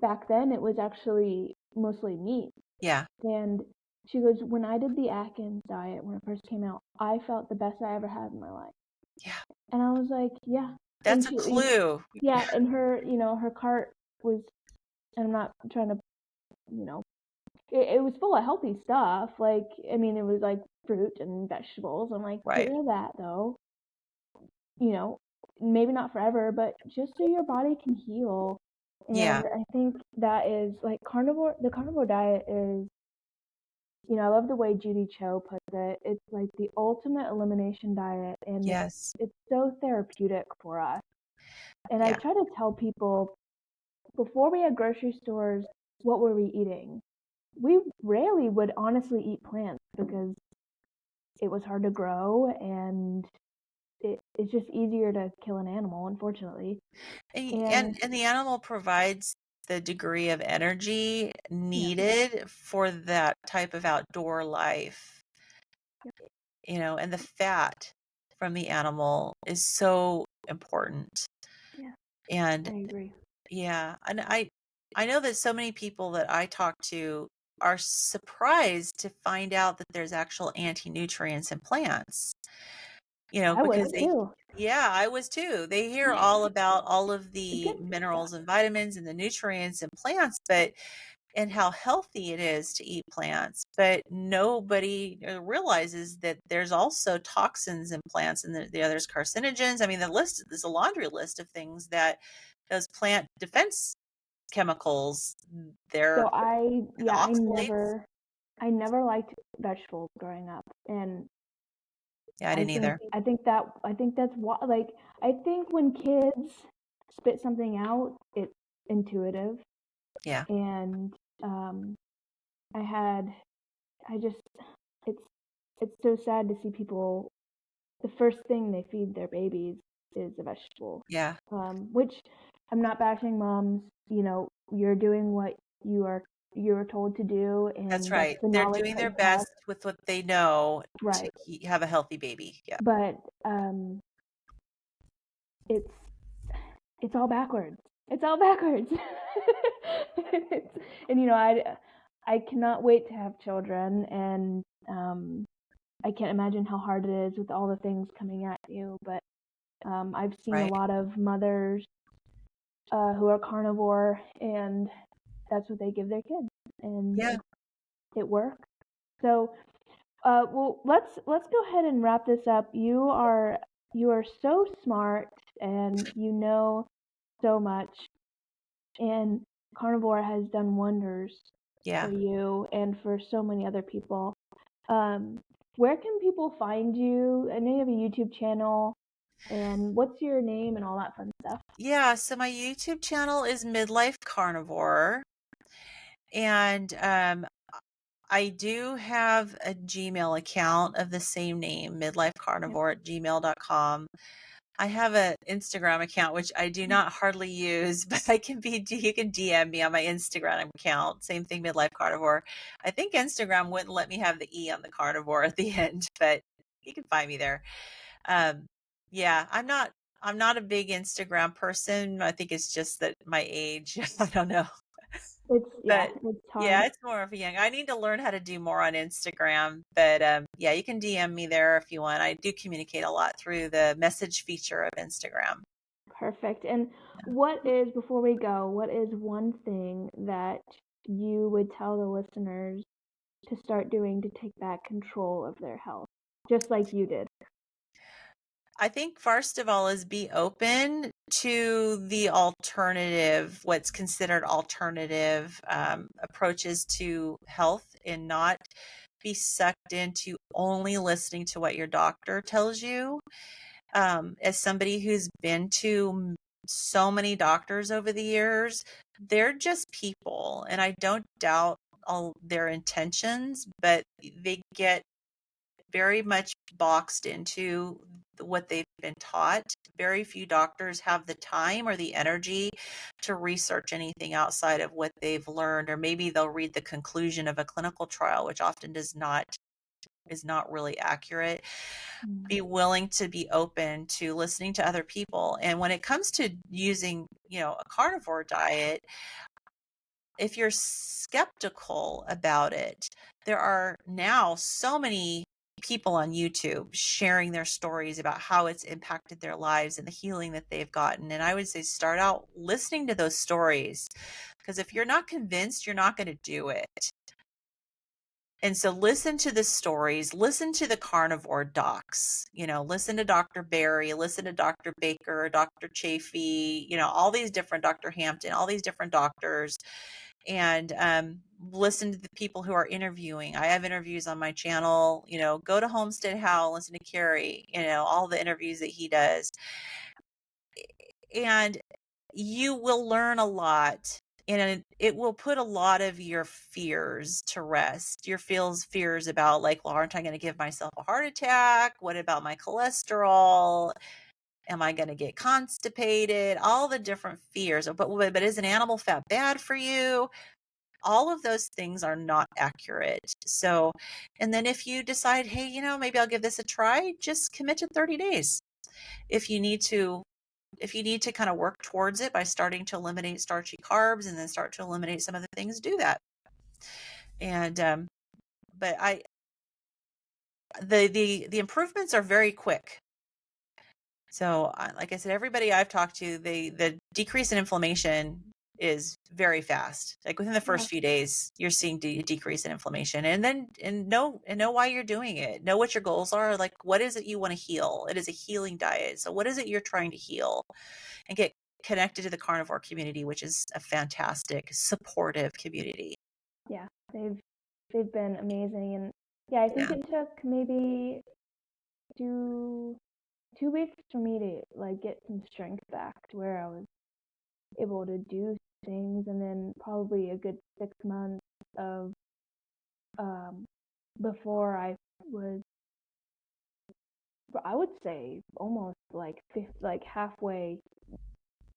Speaker 1: back then it was actually mostly meat.
Speaker 2: Yeah.
Speaker 1: And she goes, when I did the Atkins diet when it first came out, I felt the best I ever had in my life.
Speaker 2: Yeah.
Speaker 1: And I was like, yeah. And
Speaker 2: That's a clue.
Speaker 1: yeah, and her cart was, and I'm not trying to, it was full of healthy stuff. Like, I mean, it was like fruit and vegetables. I'm like, get
Speaker 2: Right.
Speaker 1: rid of that though. Maybe not forever, but just so your body can heal.
Speaker 2: Yeah.
Speaker 1: And I think that is like the carnivore diet is, I love the way Judy Cho puts it. It's like the ultimate elimination diet, and
Speaker 2: Yes.
Speaker 1: it's so therapeutic for us. And I
Speaker 2: Yeah.
Speaker 1: try to tell people, before we had grocery stores, what were we eating? We rarely would honestly eat plants because it was hard to grow, and it's just easier to kill an animal, unfortunately. And
Speaker 2: And the animal provides the degree of energy needed for that type of outdoor life. And the fat from the animal is so important.
Speaker 1: yeah,
Speaker 2: And
Speaker 1: I agree.
Speaker 2: yeah, and I know that so many people that I talk to are surprised to find out that there's actual anti-nutrients in plants.
Speaker 1: I was
Speaker 2: Because
Speaker 1: too.
Speaker 2: I was too. They hear all about all of
Speaker 1: The
Speaker 2: the
Speaker 1: good stuff.
Speaker 2: minerals and vitamins and the nutrients in plants, and how healthy it is to eat plants, but nobody realizes that there's also toxins in plants, and there's carcinogens. I mean, there's a laundry list of things that those plant defense chemicals,
Speaker 1: So
Speaker 2: they're
Speaker 1: I
Speaker 2: oxalates.
Speaker 1: I never liked vegetables growing up, and
Speaker 2: Yeah, I didn't either.
Speaker 1: I think that's what, like, I think when kids spit something out, it's intuitive.
Speaker 2: Yeah.
Speaker 1: And I had I just it's it's so sad to see people, the first thing they feed their babies is a vegetable.
Speaker 2: Yeah.
Speaker 1: Which, I'm not bashing moms. You're doing what you are told to do,
Speaker 2: That's
Speaker 1: and that's
Speaker 2: right.
Speaker 1: the
Speaker 2: They're
Speaker 1: knowledge
Speaker 2: doing
Speaker 1: that
Speaker 2: their
Speaker 1: you have.
Speaker 2: best with what they know to
Speaker 1: Right.
Speaker 2: have a healthy baby. Yeah.
Speaker 1: But it's it's all backwards. It's all backwards. And I cannot wait to have children, and I can't imagine how hard it is with all the things coming at you. But I've seen a
Speaker 2: Right.
Speaker 1: lot of mothers who are carnivore, and that's what they give their kids, and
Speaker 2: Yeah.
Speaker 1: it works. So, well, let's go ahead and wrap this up. You are so smart, and you know so much, and carnivore has done wonders
Speaker 2: Yeah.
Speaker 1: for you and for so many other people. Where can people find you? I know you have a YouTube channel, and what's your name and all that fun stuff?
Speaker 2: Yeah. So my YouTube channel is Midlife Carnivore. And I do have a Gmail account of the same name, midlifecarnivore@gmail.com. I have an Instagram account, which I do not hardly use, but you can DM me on my Instagram account. Same thing, Midlife Carnivore. I think Instagram wouldn't let me have the E on the carnivore at the end, but you can find me there. Yeah, I'm not a big Instagram person. I think it's just that my age. I don't know. But
Speaker 1: It's
Speaker 2: yeah,
Speaker 1: hard.
Speaker 2: it's more of a young. I need to learn how to do more on Instagram. But yeah, you can DM me there if you want. I do communicate a lot through the message feature of Instagram.
Speaker 1: Perfect. And before we go, what is one thing that you would tell the listeners to start doing to take back control of their health, just like you did?
Speaker 2: I think first of all is be open to the alternative, what's considered alternative approaches to health, and not be sucked into only listening to what your doctor tells you. As somebody who's been to so many doctors over the years, they're just people, and I don't doubt all their intentions, but they get very much boxed into what they've been taught. Very few doctors have the time or the energy to research anything outside of what they've learned, or maybe they'll read the conclusion of a clinical trial, which often is not really accurate. Be willing to be open to listening to other people. And when it comes to using, a carnivore diet, if you're skeptical about it, there are now so many people on YouTube sharing their stories about how it's impacted their lives and the healing that they've gotten. And I would say start out listening to those stories, because if you're not convinced, you're not going to do it. And so listen to the stories, listen to the carnivore docs, listen to Dr. Berry, listen to Dr. Baker, Dr. Chafee, all these different, Dr. Hampton, all these different doctors, and listen to the people who are interviewing. I have interviews on my channel, go to Homestead Howell, listen to Carrie, all the interviews that he does. And you will learn a lot, and it will put a lot of your fears to rest. Your fears about, like, well, aren't I going to give myself a heart attack? What about my cholesterol? Am I going to get constipated? All the different fears. But is an animal fat bad for you? All of those things are not accurate. So, and then if you decide, hey, maybe I'll give this a try, just commit to 30 days. If you need to kind of work towards it by starting to eliminate starchy carbs and then start to eliminate some of the things, do that. And but the improvements are very quick. So like I said, everybody I've talked to, the decrease in inflammation is very fast. Like within the first few days, you're seeing decrease in inflammation, and know why you're doing it. Know what your goals are. Like, what is it you want to heal? It is a healing diet. So what is it you're trying to heal? And get connected to the carnivore community, which is a fantastic, supportive community.
Speaker 1: Yeah, they've been amazing, and yeah, I think it took maybe 2 weeks for me to like get some strength back to where I was able to do things, and then probably a good 6 months of before I would say almost like halfway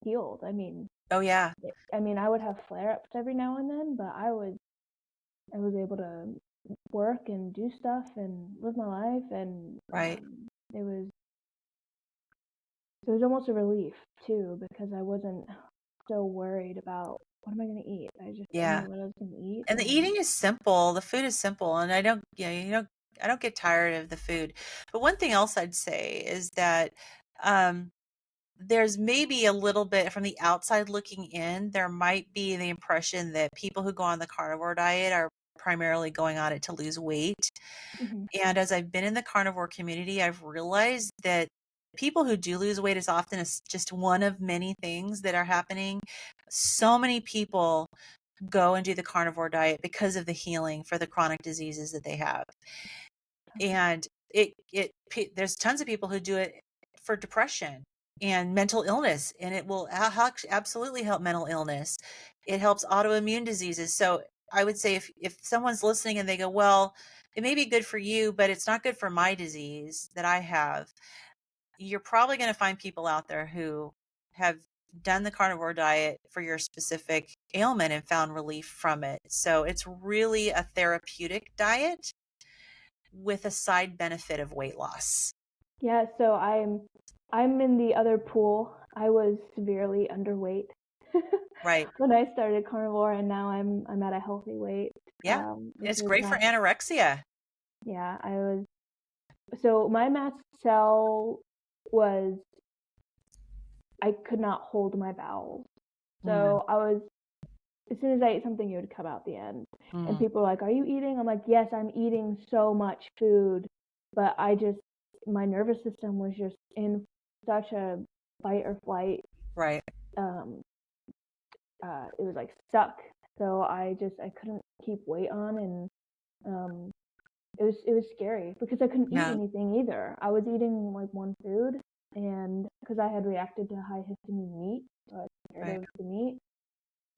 Speaker 1: healed. I mean,
Speaker 2: Oh yeah.
Speaker 1: I would have flare-ups every now and then, but I was able to work and do stuff and live my life, and
Speaker 2: Right.
Speaker 1: it was almost a relief too, because I wasn't so worried about what am I going to eat. I just knew what I was going to eat.
Speaker 2: And the eating is simple. The food is simple, and I don't get tired of the food. But one thing else I'd say is that there's maybe a little bit from the outside looking in, there might be the impression that people who go on the carnivore diet are primarily going on it to lose weight. And as I've been in the carnivore community, I've realized that people who do lose weight is often just one of many things that are happening. So many people go and do the carnivore diet because of the healing for the chronic diseases that they have. And there's tons of people who do it for depression and mental illness, and it will absolutely help mental illness. It helps autoimmune diseases. So I would say if someone's listening and they go, well, it may be good for you, but it's not good for my disease that I have, you're probably going to find people out there who have done the carnivore diet for your specific ailment and found relief from it. So it's really a therapeutic diet with a side benefit of weight loss.
Speaker 1: Yeah, so I'm in the other pool. I was severely underweight
Speaker 2: Right.
Speaker 1: when I started carnivore, and now I'm at a healthy weight.
Speaker 2: Yeah.
Speaker 1: Which
Speaker 2: It's
Speaker 1: is
Speaker 2: great for
Speaker 1: nice.
Speaker 2: anorexia.
Speaker 1: Yeah, so my mast cell was, I could not hold my bowels. So as soon as I ate something, it would come out the end. And people are like, "Are you eating?" I'm like, "Yes, I'm eating so much food, but my nervous system was just in such a fight or flight.
Speaker 2: Right.
Speaker 1: It was like stuck. So I couldn't keep weight on, and it was scary because I couldn't eat
Speaker 2: Yeah.
Speaker 1: anything either. I was eating like one food, and because I had reacted to high histamine meat, so I was scared of the meat.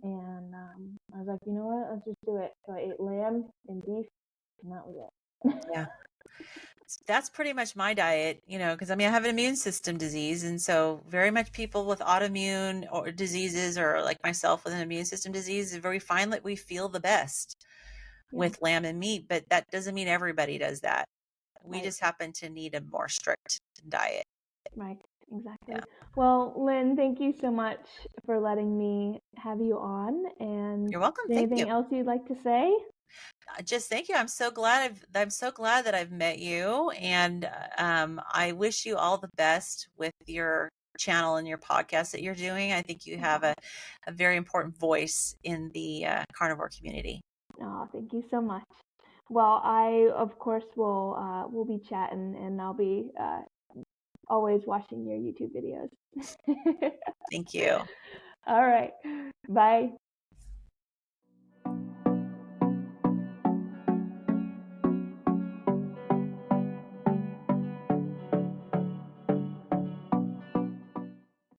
Speaker 1: And I was like, you know what? Let's just do it. So I ate lamb and beef, and that was it.
Speaker 2: Yeah. That's pretty much my diet, because I have an immune system disease. And so very much people with autoimmune or diseases, or like myself with an immune system disease, we find that we feel the best with lamb and meat, but that doesn't mean everybody does that. We just happen to need a more strict diet.
Speaker 1: Right, exactly.
Speaker 2: Yeah.
Speaker 1: Well, Lynn, thank you so much for letting me have you on. And
Speaker 2: You're welcome. Thank you.
Speaker 1: anything else you'd like to say?
Speaker 2: Just thank you. I'm so glad that I've met you, and I wish you all the best with your channel and your podcast that you're doing. I think you have a very important voice in the carnivore community.
Speaker 1: Oh, thank you so much. Well, I of course will be chatting, and I'll be always watching your YouTube videos.
Speaker 2: Thank you.
Speaker 1: All right. Bye.